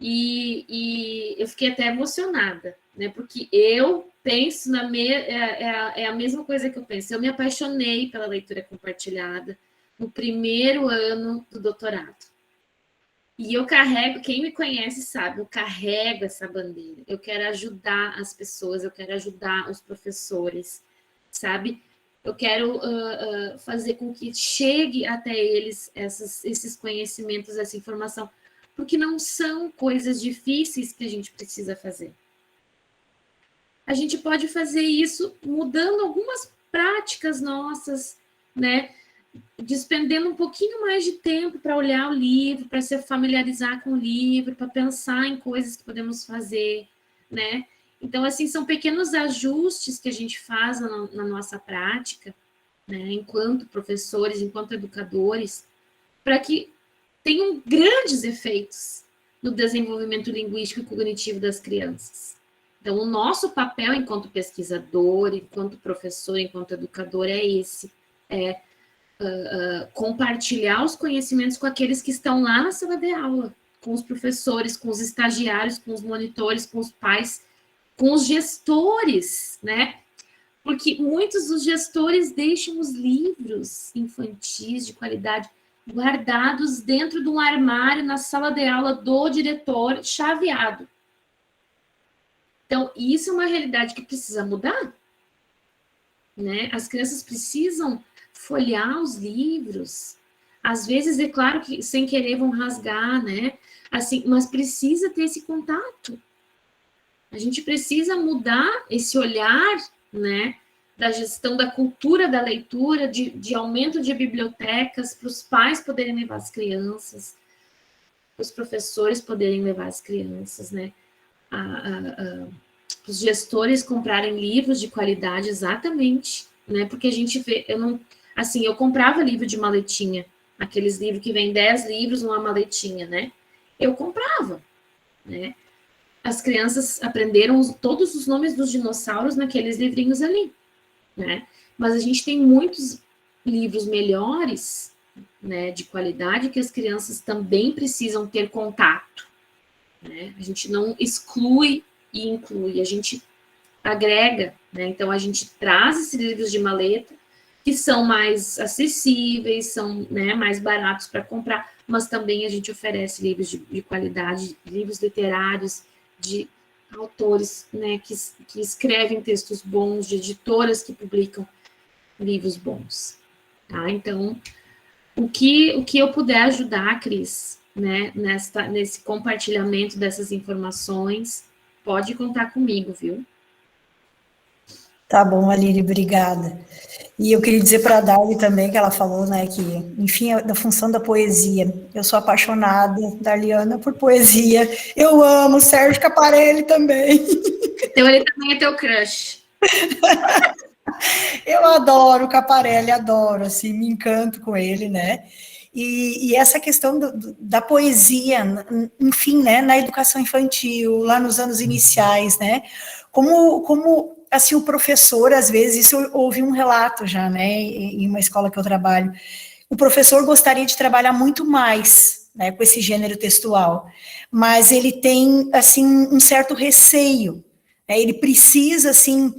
e eu fiquei até emocionada, né? Porque eu penso é a mesma coisa que eu penso. Eu me apaixonei pela leitura compartilhada no primeiro ano do doutorado. E eu carrego, quem me conhece sabe, eu carrego essa bandeira. Eu quero ajudar as pessoas, eu quero ajudar os professores, sabe? Eu quero fazer com que chegue até eles esses conhecimentos, essa informação, porque não são coisas difíceis que a gente precisa fazer. A gente pode fazer isso mudando algumas práticas nossas, né? Despendendo um pouquinho mais de tempo para olhar o livro, para se familiarizar com o livro, para pensar em coisas que podemos fazer, né? Então, assim, são pequenos ajustes que a gente faz na nossa prática, né, enquanto professores, enquanto educadores, para que tenham grandes efeitos no desenvolvimento linguístico e cognitivo das crianças. Então, o nosso papel enquanto pesquisador, enquanto professor, enquanto educador é esse, compartilhar os conhecimentos com aqueles que estão lá na sala de aula, com os professores, com os estagiários, com os monitores, com os pais, com os gestores, né? Porque muitos dos gestores deixam os livros infantis de qualidade guardados dentro de um armário na sala de aula do diretor, chaveado. Então, isso é uma realidade que precisa mudar, né? As crianças precisam folhear os livros. Às vezes, é claro que sem querer vão rasgar, né? Assim, mas precisa ter esse contato. A gente precisa mudar esse olhar, né, da gestão da cultura da leitura, de aumento de bibliotecas, para os pais poderem levar as crianças, para os professores poderem levar as crianças, né, os gestores comprarem livros de qualidade, exatamente, né, porque a gente vê, eu comprava livro de maletinha, aqueles livros que vem 10 livros numa maletinha, né, eu comprava, né. As crianças aprenderam todos os nomes dos dinossauros naqueles livrinhos ali, né? Mas a gente tem muitos livros melhores, né, de qualidade, que as crianças também precisam ter contato, né? A gente não exclui e inclui, a gente agrega, né? Então, a gente traz esses livros de maleta, que são mais acessíveis, são, né, mais baratos para comprar, mas também a gente oferece livros de qualidade, livros literários, de autores, né, que escrevem textos bons, de editoras que publicam livros bons, tá? Então, o que eu puder ajudar, Cris, né, nesse compartilhamento dessas informações, pode contar comigo, viu? Tá bom, Aline, obrigada. E eu queria dizer para a Darly também, que ela falou, né, que, enfim, da função da poesia. Eu sou apaixonada, Darliana, por poesia. Eu amo Sérgio Caparelli também. Então ele também é teu crush. Eu adoro o Caparelli, adoro, assim, me encanto com ele, né? E essa questão da poesia, enfim, né, na educação infantil, lá nos anos iniciais, né? Como assim, o professor, às vezes, isso eu ouvi um relato já, né, em uma escola que eu trabalho, o professor gostaria de trabalhar muito mais, né, com esse gênero textual, mas ele tem, assim, um certo receio, né, ele precisa, assim,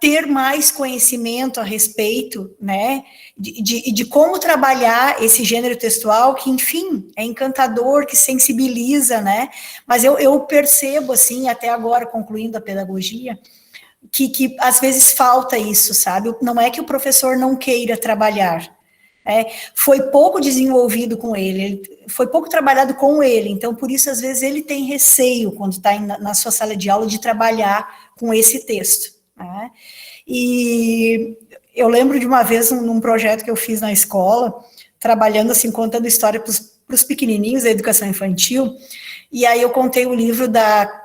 ter mais conhecimento a respeito, né, de como trabalhar esse gênero textual, que, enfim, é encantador, que sensibiliza, né, mas eu percebo, assim, até agora, concluindo a pedagogia, que às vezes falta isso, sabe? Não é que o professor não queira trabalhar, foi pouco desenvolvido com ele, foi pouco trabalhado com ele, então por isso às vezes ele tem receio quando está na sua sala de aula de trabalhar com esse texto, né? E eu lembro de uma vez num projeto que eu fiz na escola, trabalhando assim, contando história para os pequenininhos da educação infantil, e aí eu contei o livro da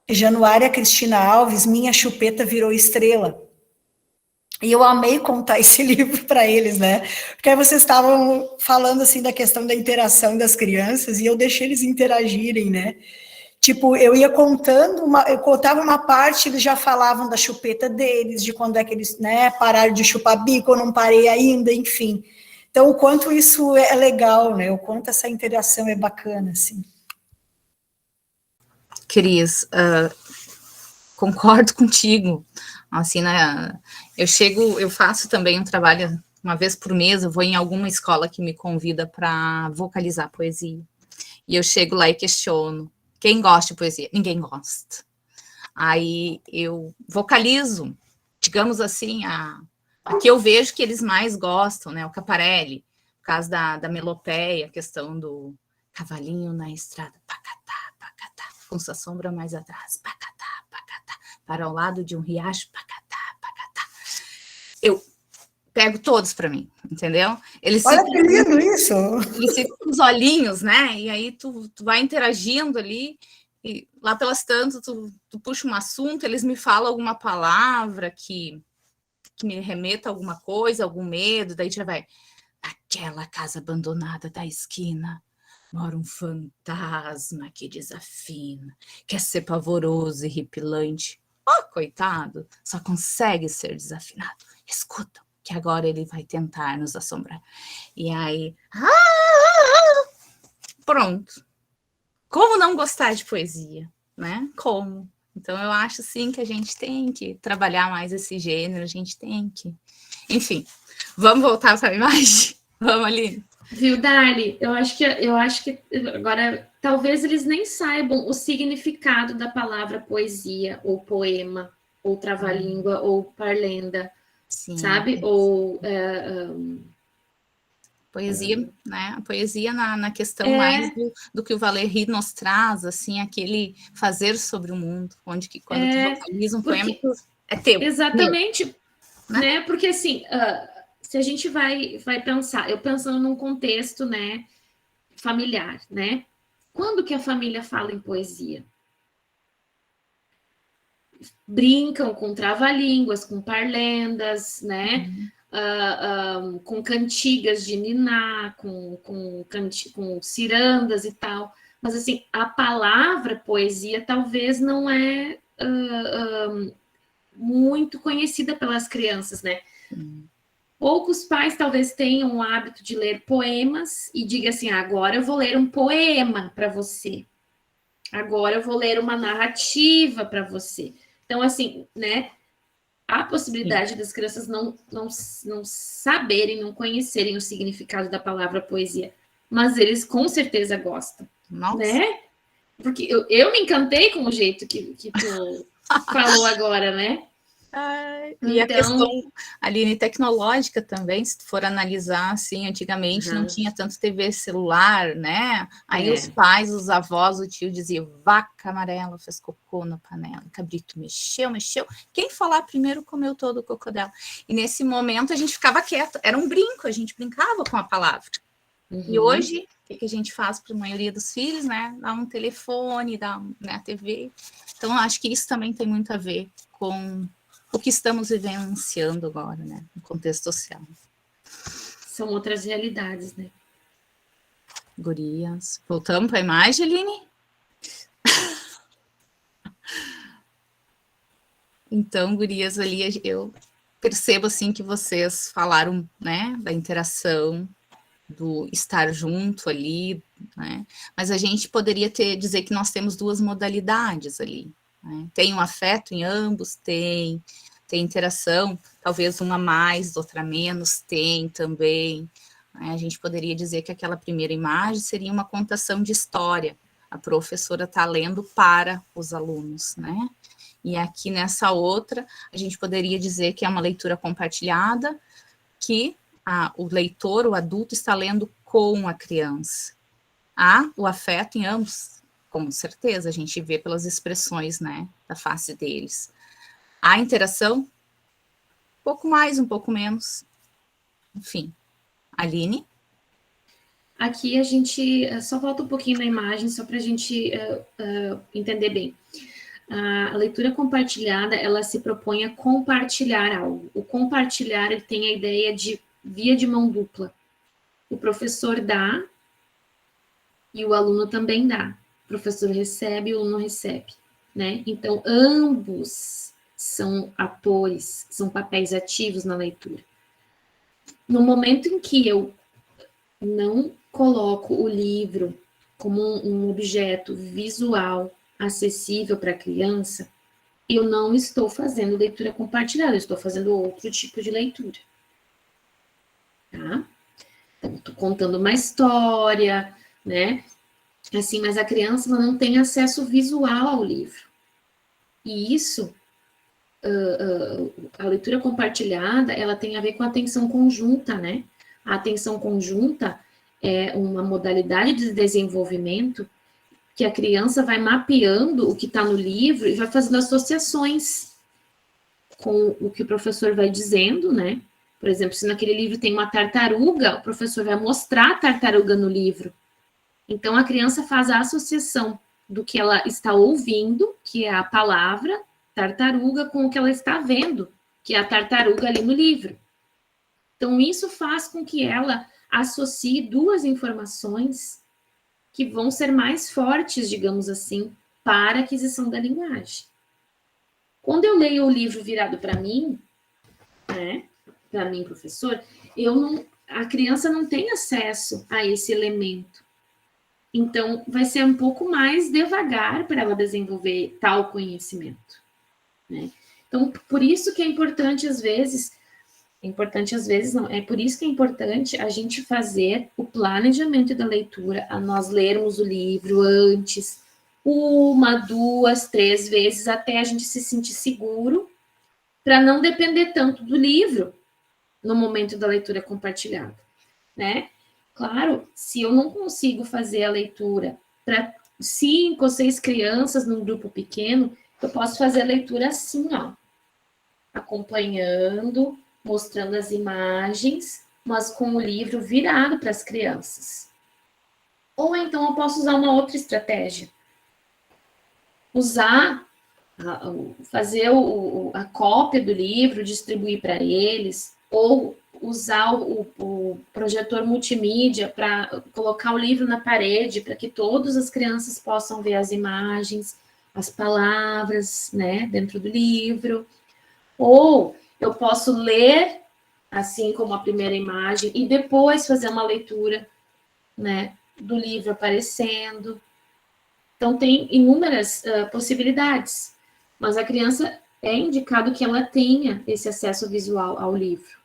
Januária Cristina Alves, Minha Chupeta Virou Estrela. E eu amei contar esse livro para eles, né? Porque aí vocês estavam falando, assim, da questão da interação das crianças, e eu deixei eles interagirem, né? Tipo, eu ia contando, eu contava uma parte, eles já falavam da chupeta deles, de quando é que eles, né, pararam de chupar bico, eu não parei ainda, enfim. Então, o quanto isso é legal, né? O quanto essa interação é bacana, assim. Cris, concordo contigo. Assim, né, eu faço também um trabalho, uma vez por mês, eu vou em alguma escola que me convida para vocalizar poesia. E eu chego lá e questiono, quem gosta de poesia? Ninguém gosta. Aí eu vocalizo, digamos assim, a que eu vejo que eles mais gostam, né? O Caparelli, por causa da melopeia, a questão do cavalinho na estrada, pacatá, pacatá, com sua sombra mais atrás, pacatá, pacatá, para o lado de um riacho, pacatá, pacatá. Eu pego todos para mim, entendeu? Olha que lindo isso! Eles ficam com os olhinhos, né? E aí tu vai interagindo ali, e lá pelas tantas tu puxa um assunto, eles me falam alguma palavra que me remeta a alguma coisa, algum medo, daí já vai, naquela casa abandonada da esquina, mora um fantasma que desafina, quer ser pavoroso e ripilante. Oh, coitado, só consegue ser desafinado. Escuta, que agora ele vai tentar nos assombrar. E aí, pronto. Como não gostar de poesia, né? Como? Então, eu acho, sim, que a gente tem que trabalhar mais esse gênero, a gente tem que... Enfim, vamos voltar para a imagem? Vamos, Aline? Viu, Dali? Eu acho que agora, talvez eles nem saibam o significado da palavra poesia, ou poema, ou trava-língua, ou parlenda, sim, sabe? Ou... poesia, né? A poesia na questão mais do que o Valéry nos traz, assim, aquele fazer sobre o mundo, onde que quando tu vocaliza um poema, é teu. Exatamente, né? Porque assim, se a gente vai pensar, eu pensando num contexto, né, familiar, né? Quando que a família fala em poesia? Brincam com trava-línguas, com parlendas, né? Com cantigas de niná, com cirandas e tal. Mas, assim, a palavra poesia talvez não é muito conhecida pelas crianças, né? Poucos pais talvez tenham o hábito de ler poemas e diga assim, agora eu vou ler um poema para você. Agora eu vou ler uma narrativa para você. Então, assim, né? Há possibilidade das crianças não saberem, não conhecerem o significado da palavra poesia, mas eles com certeza gostam, né? Porque eu me encantei com o jeito que tu falou agora, né? E a questão, Aline, tecnológica também, se tu for analisar, assim, antigamente não tinha tanto TV celular, né? Aí os pais, os avós, o tio diziam, vaca amarela fez cocô na panela, cabrito mexeu. Quem falar primeiro comeu todo o cocô dela. E nesse momento a gente ficava quieto, era um brinco, a gente brincava com a palavra. E hoje, o que a gente faz para a maioria dos filhos, né? Dá um telefone, dá a TV. Então, acho que isso também tem muito a ver com o que estamos vivenciando agora, né, no contexto social. São outras realidades, né? Gurias. Voltamos para a imagem, Aline? Então, gurias, ali eu percebo, assim, que vocês falaram, né, da interação, do estar junto ali, né, mas a gente poderia dizer que nós temos duas modalidades ali, né? Tem um afeto em ambos, tem interação, talvez uma mais, outra menos, tem também. Né? A gente poderia dizer que aquela primeira imagem seria uma contação de história, a professora está lendo para os alunos, né? E aqui nessa outra, a gente poderia dizer que é uma leitura compartilhada, que o leitor, o adulto, está lendo com a criança. Há o afeto em ambos, com certeza, a gente vê pelas expressões, né, da face deles. A interação, um pouco mais, um pouco menos. Enfim. Aline? Aqui a gente só volta um pouquinho na imagem, só para a gente entender bem. A leitura compartilhada, ela se propõe a compartilhar algo. O compartilhar, ele tem a ideia de via de mão dupla. O professor dá e o aluno também dá. O professor recebe e o aluno recebe, né? Então, ambos são atores, são papéis ativos na leitura. No momento em que eu não coloco o livro como um objeto visual acessível para a criança, eu não estou fazendo leitura compartilhada, eu estou fazendo outro tipo de leitura. Tá? Então, estou contando uma história, né? Assim, mas a criança ela não tem acesso visual ao livro. E isso, a leitura compartilhada, ela tem a ver com a atenção conjunta, né? A atenção conjunta é uma modalidade de desenvolvimento que a criança vai mapeando o que está no livro e vai fazendo associações com o que o professor vai dizendo, né? Por exemplo, se naquele livro tem uma tartaruga, o professor vai mostrar a tartaruga no livro. Então, a criança faz a associação do que ela está ouvindo, que é a palavra tartaruga, com o que ela está vendo, que é a tartaruga ali no livro. Então, isso faz com que ela associe duas informações que vão ser mais fortes, digamos assim, para a aquisição da linguagem. Quando eu leio o livro virado para mim, né, para mim, professor, a criança não tem acesso a esse elemento. Então, vai ser um pouco mais devagar para ela desenvolver tal conhecimento, né? Então, por isso que é importante, às vezes, não, é por isso que é importante a gente fazer o planejamento da leitura, a nós lermos o livro antes, 1, 2, 3 vezes, até a gente se sentir seguro, para não depender tanto do livro no momento da leitura compartilhada, né? Claro, se eu não consigo fazer a leitura para 5 ou 6 crianças num grupo pequeno, eu posso fazer a leitura assim, ó, acompanhando, mostrando as imagens, mas com o livro virado para as crianças. Ou então eu posso usar uma outra estratégia. Fazer a cópia do livro, distribuir para eles, ou usar o projetor multimídia para colocar o livro na parede, para que todas as crianças possam ver as imagens, as palavras, né, dentro do livro. Ou eu posso ler, assim como a primeira imagem, e depois fazer uma leitura, né, do livro aparecendo. Então, tem inúmeras possibilidades, mas a criança é indicado que ela tenha esse acesso visual ao livro.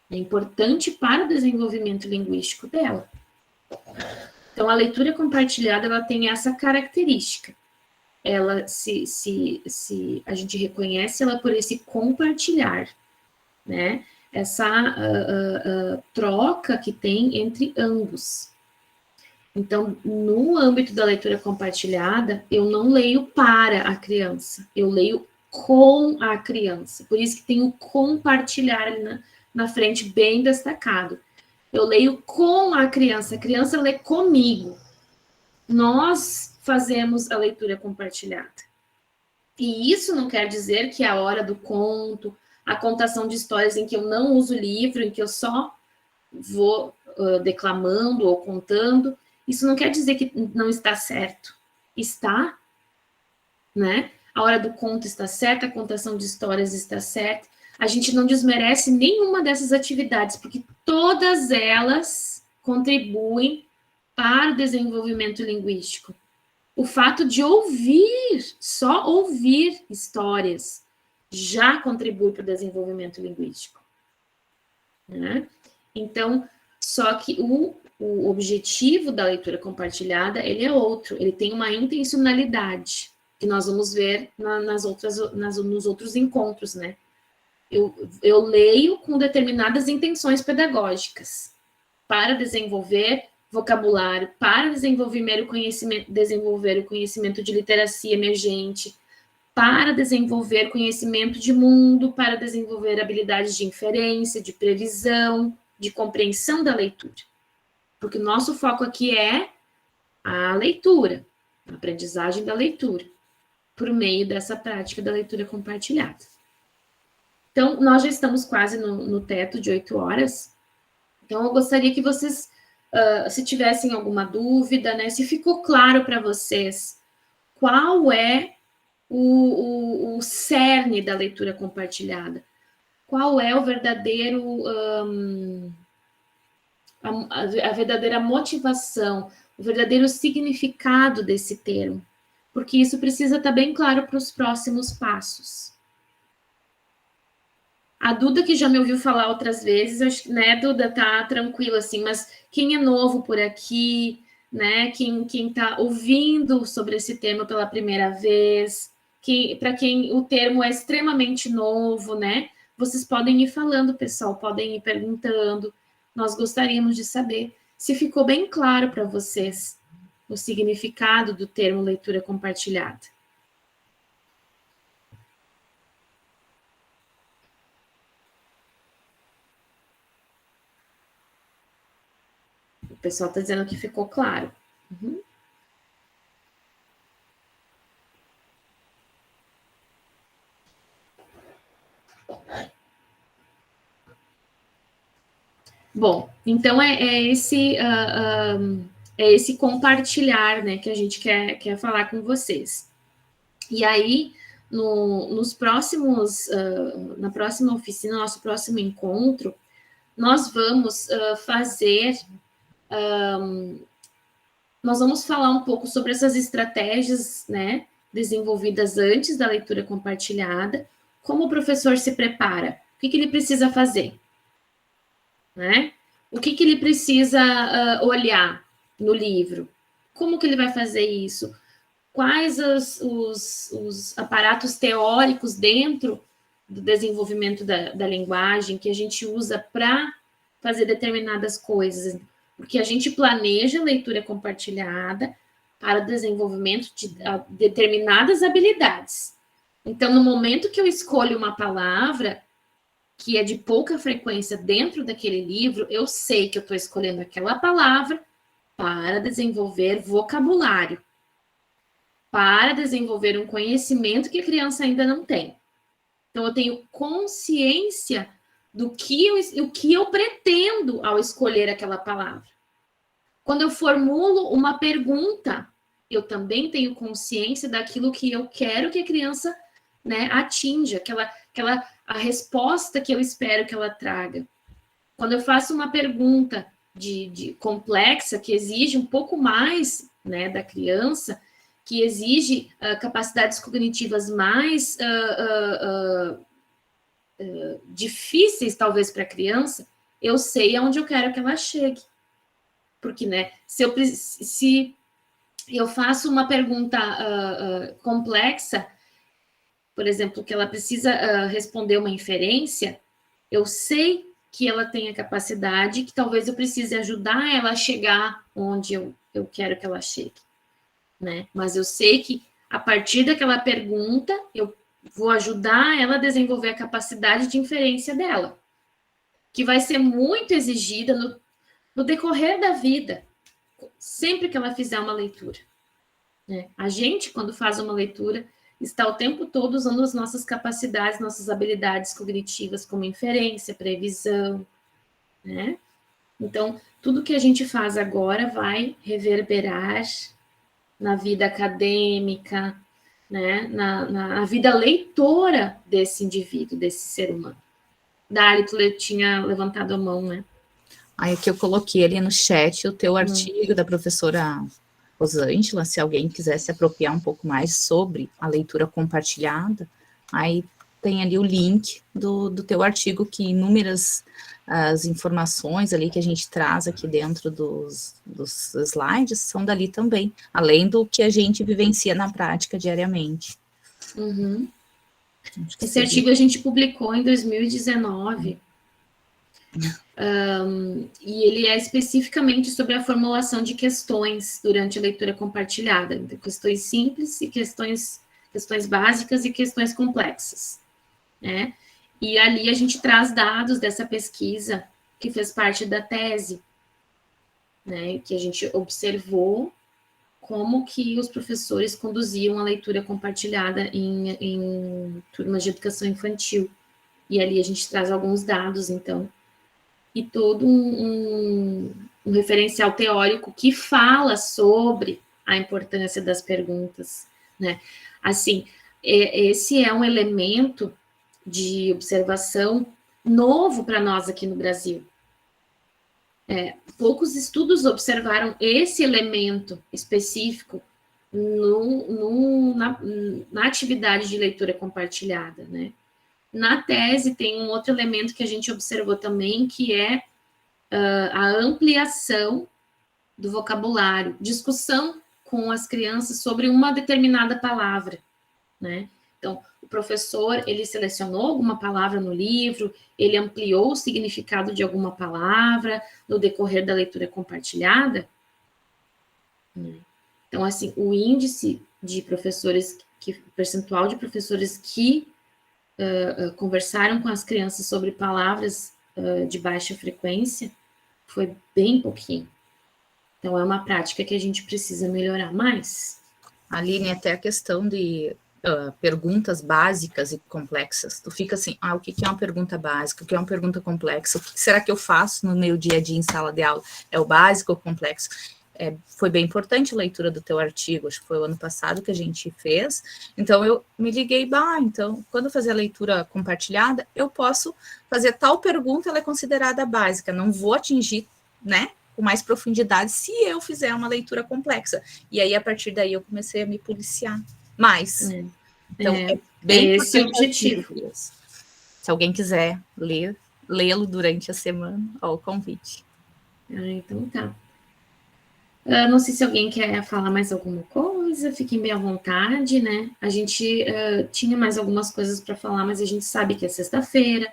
É importante para o desenvolvimento linguístico dela. Então, a leitura compartilhada, ela tem essa característica. Ela, se a gente reconhece ela por esse compartilhar, né? Essa troca que tem entre ambos. Então, no âmbito da leitura compartilhada, eu não leio para a criança, eu leio com a criança. Por isso que tem o compartilhar ali na frente, bem destacado. Eu leio com a criança lê comigo. Nós fazemos a leitura compartilhada. E isso não quer dizer que a hora do conto, a contação de histórias em que eu não uso livro, em que eu só vou declamando ou contando, isso não quer dizer que não está certo. Está, né? A hora do conto está certa, a contação de histórias está certa. A gente não desmerece nenhuma dessas atividades, porque todas elas contribuem para o desenvolvimento linguístico. O fato de só ouvir histórias, já contribui para o desenvolvimento linguístico, né? Então, só que o objetivo da leitura compartilhada, ele é outro, ele tem uma intencionalidade, que nós vamos ver nos outros encontros, né? Eu leio com determinadas intenções pedagógicas, para desenvolver vocabulário, para desenvolver o conhecimento de literacia emergente, para desenvolver conhecimento de mundo, para desenvolver habilidades de inferência, de previsão, de compreensão da leitura. Porque o nosso foco aqui é a leitura, a aprendizagem da leitura. por meio dessa prática da leitura compartilhada. Então, nós já estamos quase no teto de 8 horas, então eu gostaria que vocês, se tivessem alguma dúvida, né, se ficou claro para vocês qual é o cerne da leitura compartilhada, qual é o verdadeiro, a verdadeira motivação, o verdadeiro significado desse termo, porque isso precisa estar bem claro para os próximos passos. A Duda, que já me ouviu falar outras vezes, acho que, né, Duda, tá tranquila, assim, mas quem é novo por aqui, né, quem tá ouvindo sobre esse termo pela primeira vez, para quem o termo é extremamente novo, né, vocês podem ir falando, pessoal, podem ir perguntando, nós gostaríamos de saber se ficou bem claro para vocês o significado do termo leitura compartilhada. O pessoal está dizendo que ficou claro. Uhum. Bom, então é esse compartilhar, né, que a gente quer falar com vocês. E aí, nos próximos, na próxima oficina, nosso próximo encontro, nós vamos nós vamos falar um pouco sobre essas estratégias, né, desenvolvidas antes da leitura compartilhada, como o professor se prepara, o que ele precisa fazer, né? O que ele precisa olhar no livro, como que ele vai fazer isso, quais os aparatos teóricos dentro do desenvolvimento da linguagem que a gente usa para fazer determinadas coisas, porque a gente planeja leitura compartilhada para o desenvolvimento de determinadas habilidades. Então, no momento que eu escolho uma palavra que é de pouca frequência dentro daquele livro, eu sei que eu estou escolhendo aquela palavra para desenvolver vocabulário, para desenvolver um conhecimento que a criança ainda não tem. Então, eu tenho consciência do que eu pretendo ao escolher aquela palavra. Quando eu formulo uma pergunta, eu também tenho consciência daquilo que eu quero que a criança, né, atinja, a resposta que eu espero que ela traga. Quando eu faço uma pergunta de complexa, que exige um pouco mais, né, da criança, que exige capacidades cognitivas mais difíceis, talvez, para a criança, eu sei aonde eu quero que ela chegue. Porque, né, se eu faço uma pergunta complexa, por exemplo, que ela precisa responder uma inferência, eu sei que ela tem a capacidade, que talvez eu precise ajudar ela a chegar onde eu quero que ela chegue, né? Mas eu sei que, a partir daquela pergunta, eu vou ajudar ela a desenvolver a capacidade de inferência dela, que vai ser muito exigida no decorrer da vida, sempre que ela fizer uma leitura, né? A gente, quando faz uma leitura, está o tempo todo usando as nossas capacidades, nossas habilidades cognitivas, como inferência, previsão, né? Então, tudo que a gente faz agora vai reverberar na vida acadêmica, né? Na vida leitora desse indivíduo, desse ser humano. Dali, tu tinha levantado a mão, né? Aí aqui eu coloquei ali no chat o teu artigo da professora Rosângela, se alguém quiser se apropriar um pouco mais sobre a leitura compartilhada, aí tem ali o link do teu artigo, que inúmeras as informações ali que a gente traz aqui dentro dos slides são dali também, além do que a gente vivencia na prática diariamente. Uhum. Esse artigo a gente publicou em 2019, e ele é especificamente sobre a formulação de questões durante a leitura compartilhada, então, questões simples e questões básicas e questões complexas, né? E ali a gente traz dados dessa pesquisa que fez parte da tese, né? Que a gente observou como que os professores conduziam a leitura compartilhada em turmas de educação infantil. E ali a gente traz alguns dados, então, e todo um referencial teórico que fala sobre a importância das perguntas, né? Assim, esse é um elemento de observação novo para nós aqui no Brasil. Poucos estudos observaram esse elemento específico na atividade de leitura compartilhada, né? Na tese, tem um outro elemento que a gente observou também, que é a ampliação do vocabulário, discussão com as crianças sobre uma determinada palavra, né? Então, o professor, ele selecionou alguma palavra no livro, ele ampliou o significado de alguma palavra no decorrer da leitura compartilhada. Então, assim, o índice de professores, o percentual de professores que conversaram com as crianças sobre palavras de baixa frequência foi bem pouquinho. Então, é uma prática que a gente precisa melhorar mais. Aline, até a questão de perguntas básicas e complexas. Tu fica assim, o que é uma pergunta básica? O que é uma pergunta complexa? O que será que eu faço no meu dia a dia em sala de aula? É o básico ou o complexo? Foi bem importante a leitura do teu artigo, acho que foi o ano passado que a gente fez, então eu me liguei, então, quando eu fazer a leitura compartilhada, eu posso fazer tal pergunta, ela é considerada básica, não vou atingir, né, com mais profundidade se eu fizer uma leitura complexa. E aí, a partir daí, eu comecei a me policiar mais. Então, é bem esse o objetivo. Se alguém quiser lê-lo durante a semana, o convite. Então tá. Não sei se alguém quer falar mais alguma coisa, fiquem bem à vontade, né? A gente tinha mais algumas coisas para falar, mas a gente sabe que é sexta-feira,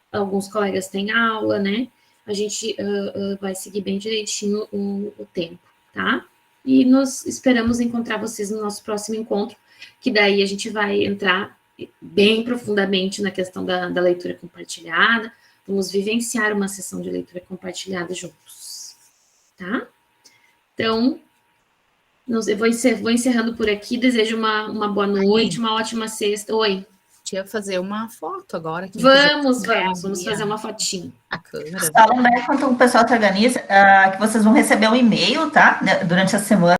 alguns colegas têm aula, né? A gente vai seguir bem direitinho o tempo, tá? E nós esperamos encontrar vocês no nosso próximo encontro, que daí a gente vai entrar bem profundamente na questão da leitura compartilhada, vamos vivenciar uma sessão de leitura compartilhada juntos, tá? Então, eu vou encerrando por aqui, desejo uma boa noite, uma ótima sexta. Oi. Tinha que fazer uma foto agora. Vamos fazer uma fotinho. A câmera. Só lembrar, enquanto o pessoal se organiza, que vocês vão receber um e-mail, tá? Durante a semana.